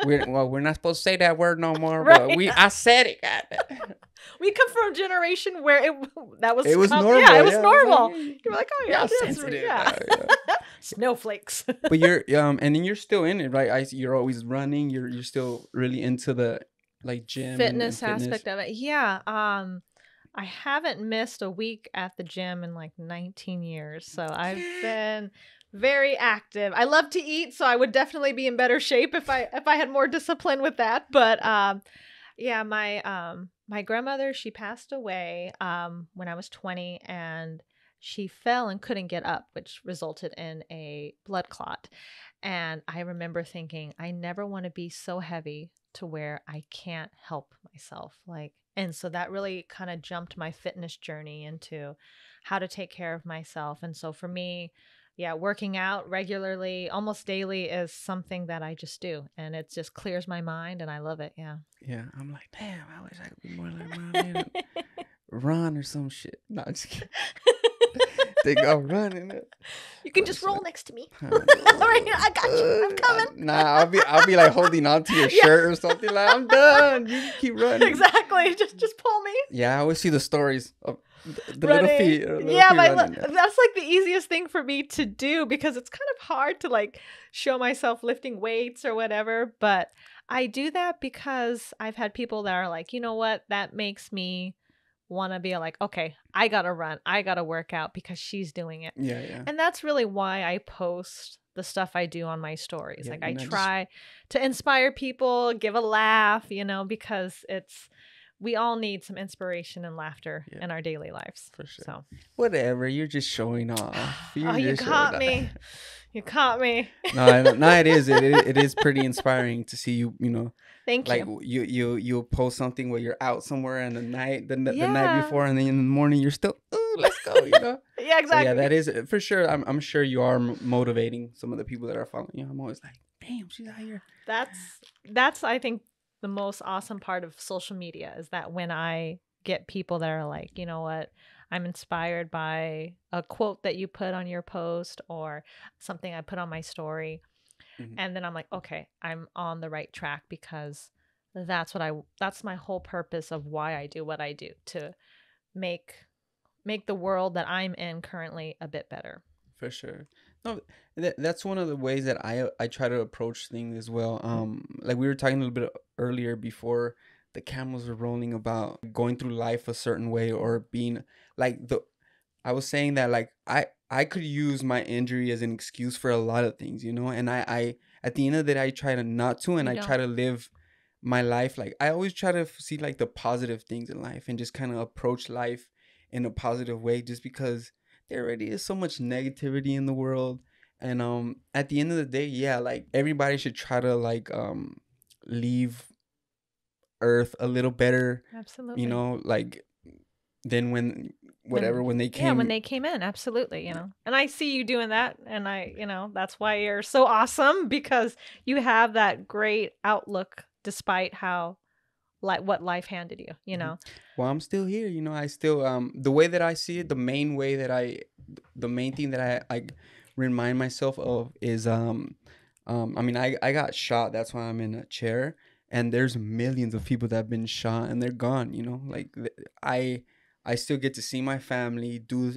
We're not supposed to say that word no more, Right. but I said it. God. We come from a generation where it was normal. Yeah, it was yeah, normal. Like, You're like, oh yeah, yeah, that's sensitive. yeah. Yeah. Snowflakes. But you're and then you're still in it, right? You're always running. You're still really into the like gym fitness and aspect of it. Yeah. I haven't missed a week at the gym in like 19 years. So I've been very active. I love to eat, so I would definitely be in better shape if I had more discipline with that. But yeah, my grandmother, she passed away when I was 20, and she fell and couldn't get up, which resulted in a blood clot. And I remember thinking, I never want to be so heavy to where I can't help myself. Like, and so that really kind of jumped my fitness journey into how to take care of myself. And so for me, yeah, working out regularly, almost daily, is something that I just do, and it just clears my mind, and I love it. Yeah. Yeah, I'm like, damn, I wish I could be more like Marlynn. Run or some shit. No, I'm just kidding. They go running. You can just roll next to me. Huh. Right here, I got you. I'm coming. Nah, I'll be like holding on to your shirt or something. Like, I'm done. You can keep running. Exactly. Just pull me. Yeah, I always see the stories of the Running. little feet. Little Yeah, feet that's like the easiest thing for me to do, because it's kind of hard to like show myself lifting weights or whatever. But I do that because I've had people that are like, you know what, that makes me want to be like, okay, I gotta run, I gotta work out because she's doing it. Yeah, yeah. And that's really why I post the stuff I do on my stories. Yeah, like I you know, try to inspire people, give a laugh, you know, because we all need some inspiration and laughter in our daily lives. For sure. So whatever, you're just showing off. oh, you caught me. You caught me. No, it is. It is pretty inspiring to see you. You know, Thank like you. you post something where you're out somewhere and the night Yeah. before, and then in the morning you're still, ooh, let's go. You know. Yeah, exactly. So yeah, that is for sure. I'm sure you are motivating some of the people that are following you. I'm always like, damn, she's out here. That's I think the most awesome part of social media is that when I get people that are like, you know what, I'm inspired by a quote that you put on your post or something I put on my story. Mhm. And then I'm like, okay, I'm on the right track, because that's my whole purpose of why I do what I do, to make the world that I'm in currently a bit better. For sure. No, that's one of the ways that I try to approach things as well. Like we were talking a little bit earlier before the cameras were rolling about going through life a certain way, or being like I was saying that like I could use my injury as an excuse for a lot of things, you know, and I at the end of the day I try to not to, and You I don't. try to live my life like I always try to see like the positive things in life and just kind of approach life in a positive way, just because there already is so much negativity in the world. And at the end of the day, yeah, like everybody should try to like leave Earth a little better, Absolutely. you know, like than when they came. Yeah, when they came in, absolutely, you know. And I see you doing that, and that's why you're so awesome, because you have that great outlook despite how what life handed you, you know. Well, I'm still here, you know. I still the way that I see it, the main thing that I remind myself of is I mean, I got shot, that's why I'm in a chair, and there's millions of people that have been shot and they're gone, you know. Like I still get to see my family, do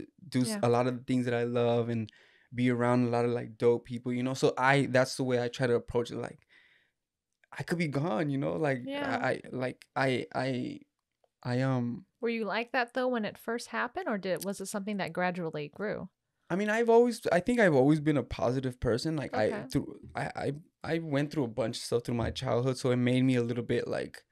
a lot of the things that I love, and be around a lot of like dope people, you know. So that's the way I try to approach it. Like I could be gone, you know. Like I Were you like that though when it first happened, or was it something that gradually grew? I mean, I think I've always been a positive person. Like Okay. I went through a bunch of stuff through my childhood, so it made me a little bit like,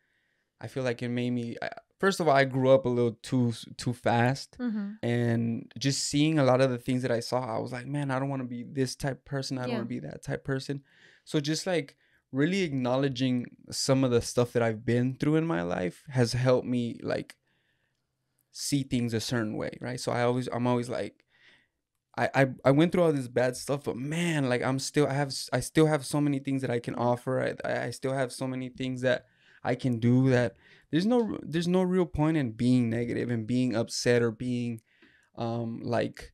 I feel like it made me. First of all, I grew up a little too fast, and just seeing a lot of the things that I saw, I was like, man, I don't want to be this type of person. I don't want to be that type of person. So just like really acknowledging some of the stuff that I've been through in my life has helped me like see things a certain way, right? So I'm always like, I went through all this bad stuff, but man, like I still have so many things that I can offer. I still have so many things that I can do, that there's no real point in being negative and being upset or being like,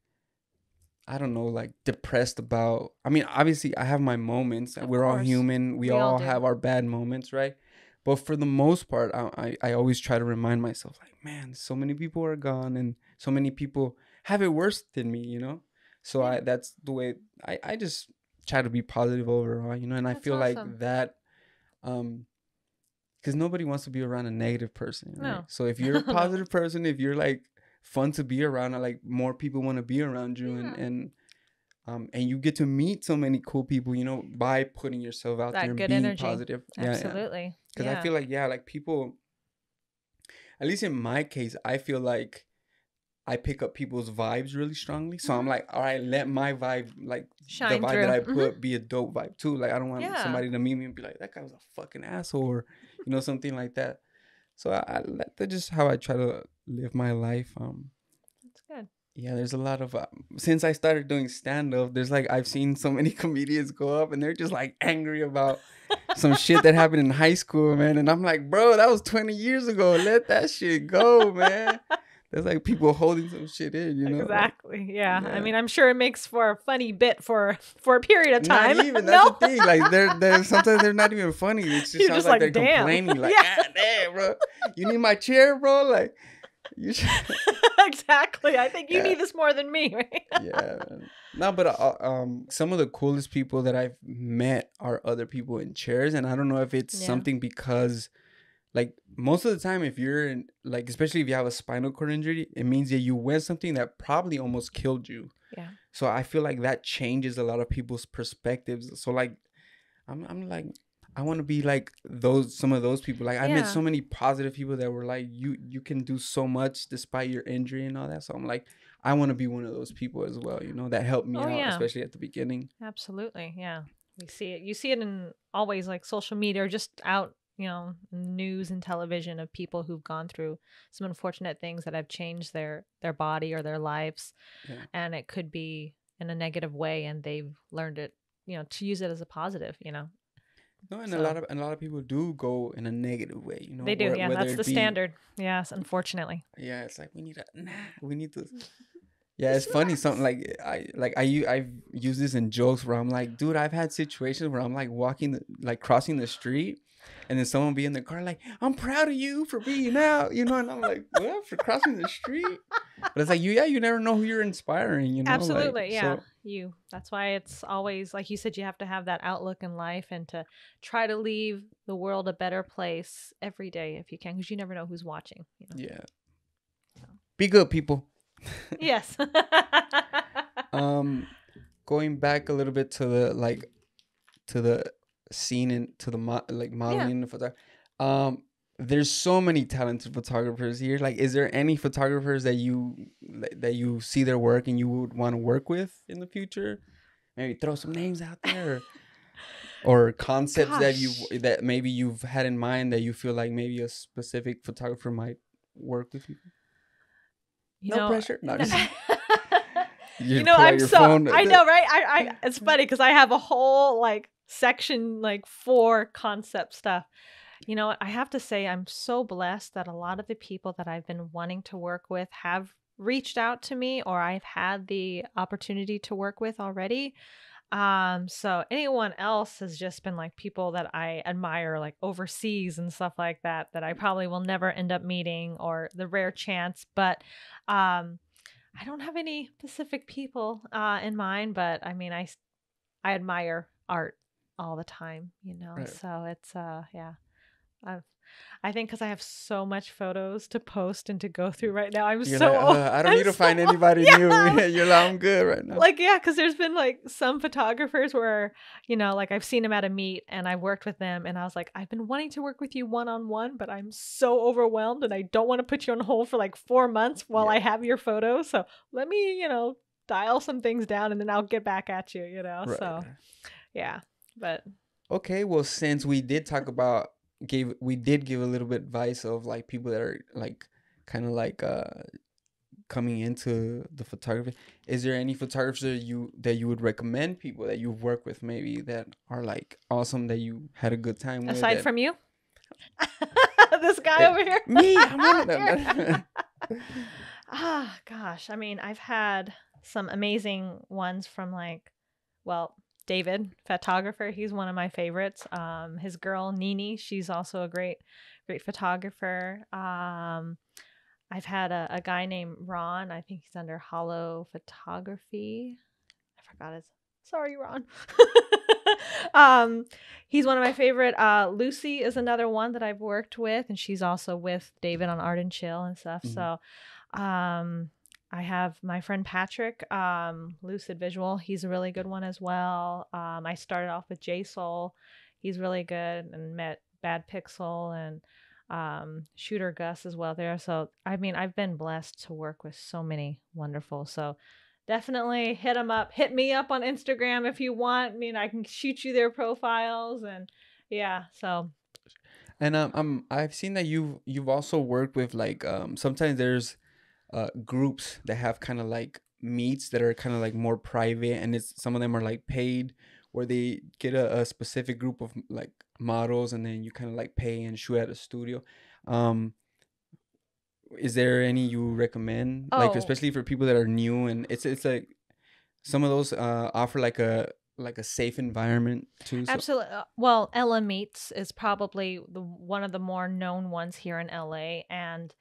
I don't know, like depressed about. I mean, obviously I have my moments. Of We're all course. human. We We all all do. have our bad moments, right? But for the most part, I always try to remind myself, like, man, so many people are gone and so many people have it worse than me, you know? So Yeah. that's the way I just try to be positive overall, you know? And I That's feel like awesome. that, because nobody wants to be around a negative person, right? No. So if you're a No. positive person, if you're like fun to be around, like more people want to be around you, Yeah. and you get to meet so many cool people, you know, by putting yourself out there That and good being energy. positive. Yeah, Absolutely. because I feel like, yeah, like people, at least in my case, I feel like I pick up people's vibes really strongly. So I'm like, all right, let my vibe, like Shine the vibe through. that I put, be a dope vibe too. Like I don't want Yeah. somebody to meet me and be like, that guy was a fucking asshole, or you know, something like that. So that's just how I try to live my life. That's good. Yeah, there's a lot of since I started doing stand up, there's like I've seen so many comedians go up and they're just like angry about some shit that happened in high school, man. And I'm like, bro, that was 20 years ago. Let that shit go, man. There's like people holding some shit in, you know? Exactly. Like, yeah. yeah. I mean, I'm sure it makes for a funny bit for a period of time. Not even. That's the thing. Like they're sometimes they're not even funny. It just You're sounds just like like, they're damn. complaining. Like, Yeah. God damn, bro, you need my chair, bro. Like, you should. Exactly. I think you Yeah. need this more than me, right? Yeah. No, but some of the coolest people that I've met are other people in chairs, and I don't know if it's Yeah. something because, like, most of the time, if you're in, like, especially if you have a spinal cord injury, it means that you went something that probably almost killed you. Yeah. So I feel like that changes a lot of people's perspectives. So like, I'm like, I want to be like some of those people. Like I met Yeah. so many positive people that were like, you can do so much despite your injury and all that. So I'm like, I want to be one of those people as well, you know, that helped me Oh, out, yeah. especially at the beginning. Absolutely. Yeah. We see it. You see it in always like social media or just out, you know, news and television of people who've gone through some unfortunate things that have changed their body or their lives. Yeah. And it could be in a negative way and they've learned it, you know, to use it as a positive, you know. No, and So- a lot of people do go in a negative way, you know. They do. Yeah. whether That's it the be- standard. Yes. Unfortunately. Yeah, it's like we need to. Yeah, it's funny. Something like I've used this in jokes where I'm like, dude, I've had situations where I'm like crossing the street, and then someone be in the car like, I'm proud of you for being out, you know, and I'm like, what, for crossing the street? But it's like you never know who you're inspiring, you know. Absolutely. Like, Yeah. so, That's why it's always, like you said, you have to have that outlook in life and to try to leave the world a better place every day if you can, because you never know who's watching. You know? yeah. Be good, people. Yes. Going back a little bit to the scene and to the modeling and photography. There's so many talented photographers here. Like, is there any photographers that you see their work and you would want to work with in the future? Maybe throw some names out there, or concepts that maybe you've had in mind that you feel like maybe a specific photographer might work with you. No pressure. No, just, you know, I'm so phone. I know, right? I it's funny because I have a whole like section like for concept stuff. You know, I have to say I'm so blessed that a lot of the people that I've been wanting to work with have reached out to me, or I've had the opportunity to work with already. So anyone else has just been like people that I admire, like overseas and stuff like that I probably will never end up meeting, or the rare chance. But I don't have any specific people in mind, but I mean, I admire art all the time, you know. Right. So it's yeah. I think because I have so much photos to post and to go through right now. I don't need to find anybody new. You're like, I'm good right now. Like, yeah, because there's been like some photographers where, you know, like I've seen them at a meet and I worked with them and I was like, I've been wanting to work with you one-on-one, but I'm so overwhelmed and I don't want to put you on hold for like 4 months while I have your photos. So let me, you know, dial some things down and then I'll get back at you, you know. Right. So yeah, but Okay, well, since we did talk about we did give a little bit advice of like people that are like kind of like coming into the photography. Is there any photographers that you would recommend people that you've worked with maybe that are like awesome that you had a good time with? Aside That from you, this guy over here. me, I'm one of them. Ah, gosh. I mean, I've had some amazing ones from like, well, David, photographer. He's one of my favorites. His girl Nini, she's also a great photographer. I've had a guy named Ron. I think he's under Hollow Photography. I forgot his. Sorry, Ron. He's one of my favorite. Lucy is another one that I've worked with, and she's also with David on Art and Chill and stuff. Mhm. So, I have my friend Patrick, Lucid Visual. He's a really good one as well. I started off with J Soul. He's really good, and met Bad Pixel and Shooter Gus as well there. So I mean, I've been blessed to work with so many wonderful. So definitely hit me up on Instagram if you want. I mean, I can shoot you their profiles, and yeah. So And I've seen that you've also worked with like sometimes there's groups that have kind of like meets that are kind of like more private, and it's some of them are like paid, where they get a specific group of like models, and then you kind of like pay and shoot at a studio. Um, is there any you recommend, like oh, especially for people that are new, and it's like some of those offer like a safe environment too. So absolutely. Well, Ella Meets is probably one of the more known ones here in LA, and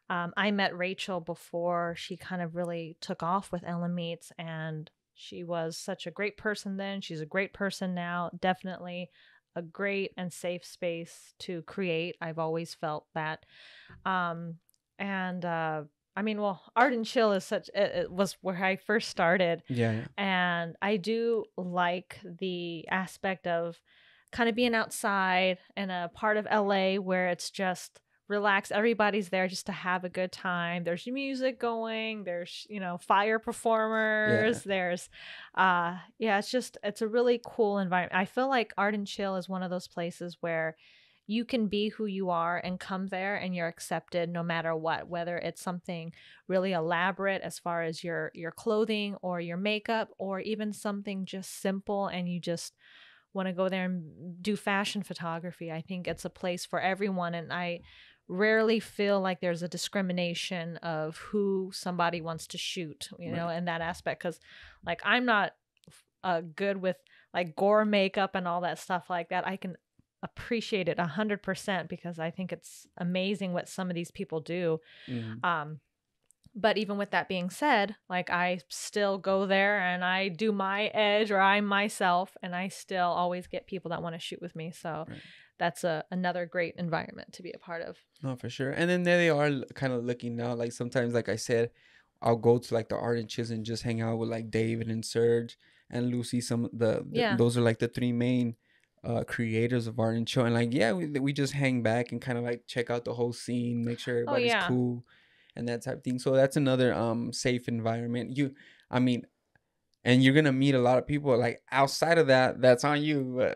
I met Rachel before she kind of really took off with Ella Meets, and she was such a great person then. She's a great person now. Definitely a great and safe space to create. I've always felt that. And I mean, well, Art and Chill is it was where I first started. yeah. And I do like the aspect of kind of being outside in a part of LA where it's just relaxed. Everybody's there just to have a good time. There's music going, there's, fire performers, there's yeah, it's a really cool environment. I feel like Art and Chill is one of those places where you can be who you are and come there and you're accepted no matter what, whether it's something really elaborate as far as your clothing or your makeup, or even something just simple and you just want to go there and do fashion photography. I think it's a place for everyone, and I rarely feel like there's a discrimination of who somebody wants to shoot, in that aspect, because like I'm not good with like gore makeup and all that stuff like that. I can appreciate it 100% because I think it's amazing what some of these people do. Mhm. But even with that being said, like I still go there and I do my edge, or I'm myself, and I still always get people that want to shoot with me. So Right. that's another great environment to be a part of. No, for sure. And then there they are kind of looking now. Like sometimes, like I said, I'll go to like the Art and Chiz and just hang out with like David and Serge and Lucy. Yeah. Those are like the three main creators of Art and Chill. And like, yeah, we just hang back and kind of like check out the whole scene, make sure Oh, everybody's yeah. cool and that type of thing. So that's another safe environment. I mean, and you're gonna meet a lot of people like outside of that. That's on you.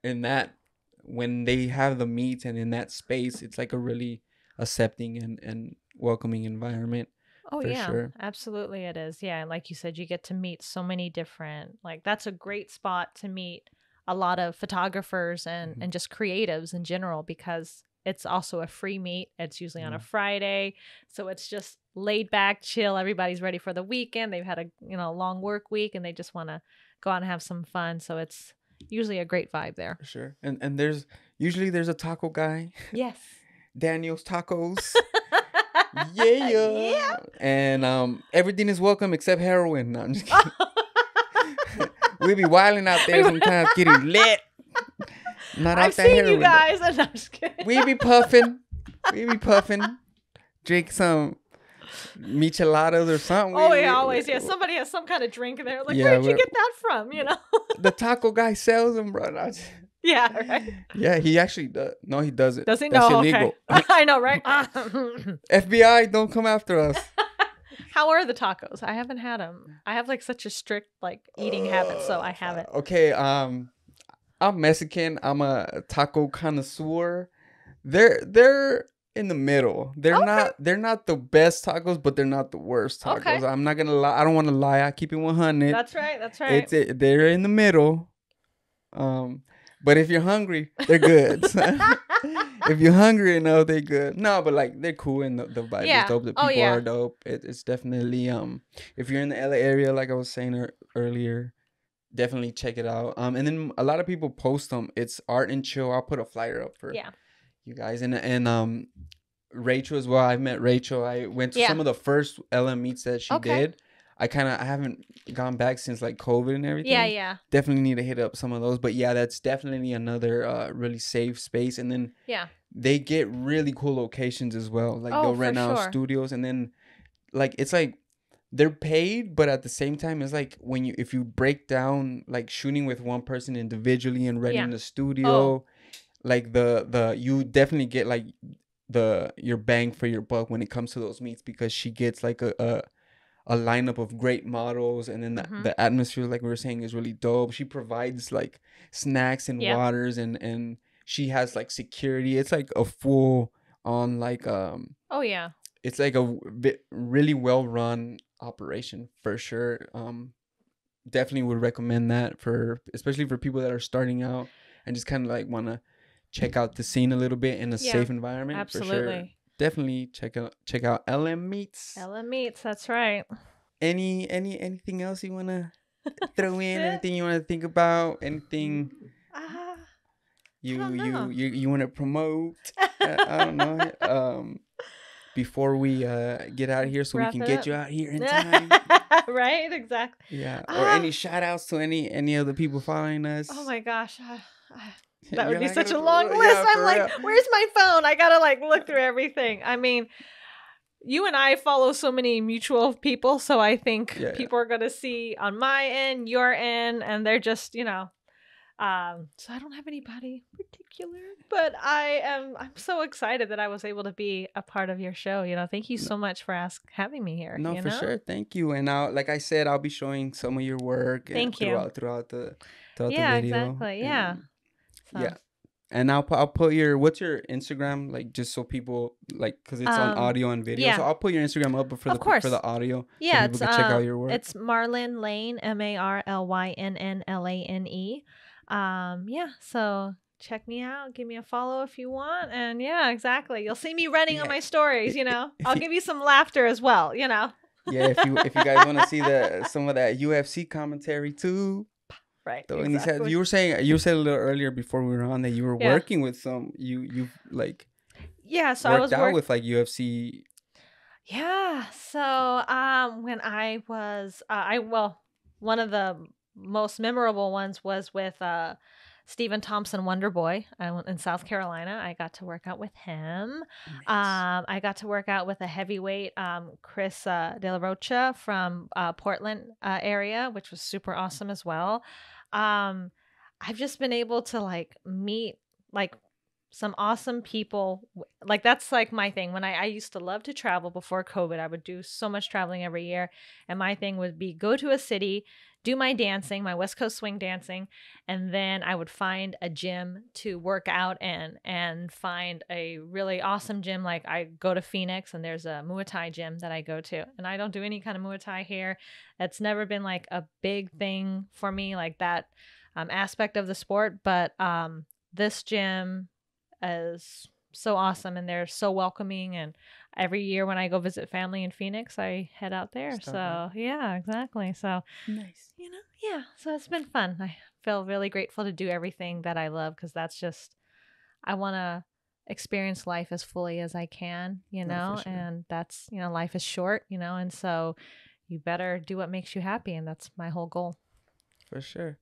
In that, when they have the meet and in that space, it's like a really accepting and welcoming environment. Oh, For yeah, sure. absolutely it is. Yeah, and like you said, you get to meet so many different, like that's a great spot to meet a lot of photographers and Mhm. and just creatives in general, because it's also a free meet. It's usually on a Mhm. Friday, so it's just laid back, chill. Everybody's ready for the weekend. They've had a long work week and they just want to go out and have some fun. So it's usually a great vibe there. For sure. And there's usually a taco guy, Yes. Daniel's Tacos. Yeah. And everything is welcome except heroin. No, I'm just kidding. We be wilding out there sometimes, getting lit. Not I've off that seen heroin. you guys, and I'm just kidding. We be puffing. Drink some micheladas or something. Oh, yeah, always. Yeah, somebody has some kind of drink in there. Like, Yeah, where did you we're- get that from? The taco guy sells them, bro. No, Yeah, right. yeah, he actually does. No, he doesn't. Does he? That's No, illegal. okay. I know, right? FBI, don't come after us. How are the tacos? I haven't had them. I have like such a strict like eating habit, so I haven't. Okay, I'm Mexican. I'm a taco connoisseur. They're in the middle. They're not the best tacos, but they're not the worst tacos. Okay. I'm not gonna lie. I don't want to lie. I keep it 100. That's right. That's right. They're in the middle. But if you're hungry, they're good. If you're hungry enough, they're good. No, but like they're cool and the vibe is dope. The people are dope. It's definitely if you're in the LA area, like I was saying earlier, definitely check it out. And then a lot of people post them. It's Art and Chill. I'll put a flyer up for you guys and Rachel as well. I've met Rachel. I went to some of the first LM meets that she did. I haven't gone back since like COVID and everything. Yeah. Definitely need to hit up some of those. But yeah, that's definitely another really safe space. And then they get really cool locations as well. Like they'll rent out studios, and then like it's like they're paid, but at the same time, it's like if you break down like shooting with one person individually and renting the studio, like the you definitely get like your bang for your buck when it comes to those meets, because she gets like a lineup of great models, and then the atmosphere, like we were saying, is really dope. She provides like snacks and waters, and she has like security. It's like a full on like it's like a really well run operation for sure. Definitely would recommend that especially for people that are starting out and just kind of like want to check out the scene a little bit in a safe environment. Absolutely. For sure. Definitely check out LM Meets. LM Meets, that's right. Anything else you want to throw in? Anything you want to think about? Anything you want to promote? I don't know. Before we get out of here, so we can get you out here in time. Right, exactly. Yeah. Or any shout outs to any other people following us? Oh my gosh. That would be such a long list. I'm like, where's my phone? I gotta like look through everything. I mean, you and I follow so many mutual people, so I think people are gonna see on my end, your end, and they're just, so I don't have anybody particular, but I'm so excited that I was able to be a part of your show. Thank you so much for having me here. No, for sure. Thank you. And now, like I said, I'll be showing some of your work. Thank you. Throughout the video. Exactly. Yeah. Yeah. And I'll put what's your Instagram, like, just so people, like, because it's on audio and video. So I'll put your Instagram up for the audio. Yeah, so people can check out your work. It's Marlynn Lane, MarlynnLane. So check me out, give me a follow if you want, and exactly. You'll see me running on my stories. I'll give you some laughter as well. Yeah, if you guys want to see some of that UFC commentary too. Right. Exactly. You said a little earlier before we were on that you were working with some you like so I was out with like UFC. Yeah. So when I was one of the most memorable ones was with Stephen Thompson Wonderboy in South Carolina. I got to work out with him. Nice. I got to work out with a heavyweight, Chris De La Rocha from Portland area, which was super awesome as well. I've just been able to like meet like some awesome people. Like that's like my thing. When I used to love to travel before COVID, I would do so much traveling every year. And my thing would be go to a city, do my dancing, my West Coast swing dancing, and then I would find a gym to work out in and find a really awesome gym. Like I go to Phoenix and there's a Muay Thai gym that I go to, and I don't do any kind of Muay Thai here. That's never been like a big thing for me, like that aspect of the sport. But this gym is so awesome and they're so welcoming, and every year when I go visit family in Phoenix, I head out there. Yeah, exactly. So nice. So it's been fun. I feel really grateful to do everything that I love, because that's just, I want to experience life as fully as I can, sure. And that's, life is short, and so you better do what makes you happy. And that's my whole goal. For sure.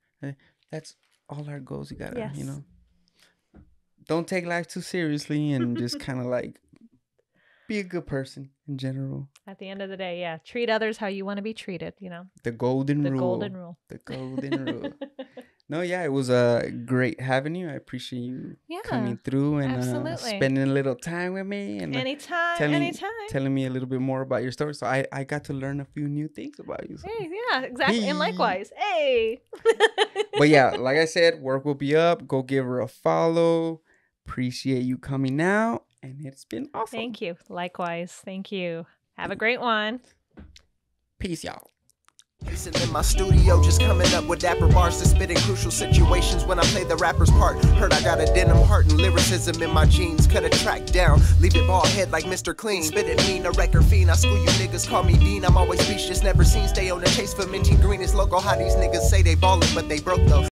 That's all our goals. You gotta, don't take life too seriously and just kind of like be a good person in general. At the end of the day, treat others how you want to be treated, The golden rule. The golden rule. The golden rule. No, yeah, it was great having you. I appreciate you Yeah, coming through and absolutely. spending a little time with me and Anytime. telling me a little bit more about your story. So I got to learn a few new things about you. So. Hey, yeah, exactly. Hey. And likewise. Hey. But yeah, like I said, work will be up. Go give her a follow. Appreciate you coming out. And it's been awesome. Thank you. Likewise. Thank you. Have a great one. Peace, y'all. Pacing in my studio, just coming up with dapper bars to spit in crucial situations when I play the rapper's part. Heard I got a denim heart and lyricism in my jeans. Cut a track down, leave it bald head like Mr. Clean. Spit it mean, a record fiend. I school you niggas, call me Dean. I'm always speechless, never seen. Stay on the chase for minty green. It's local how these niggas say they ballin', but they broke though.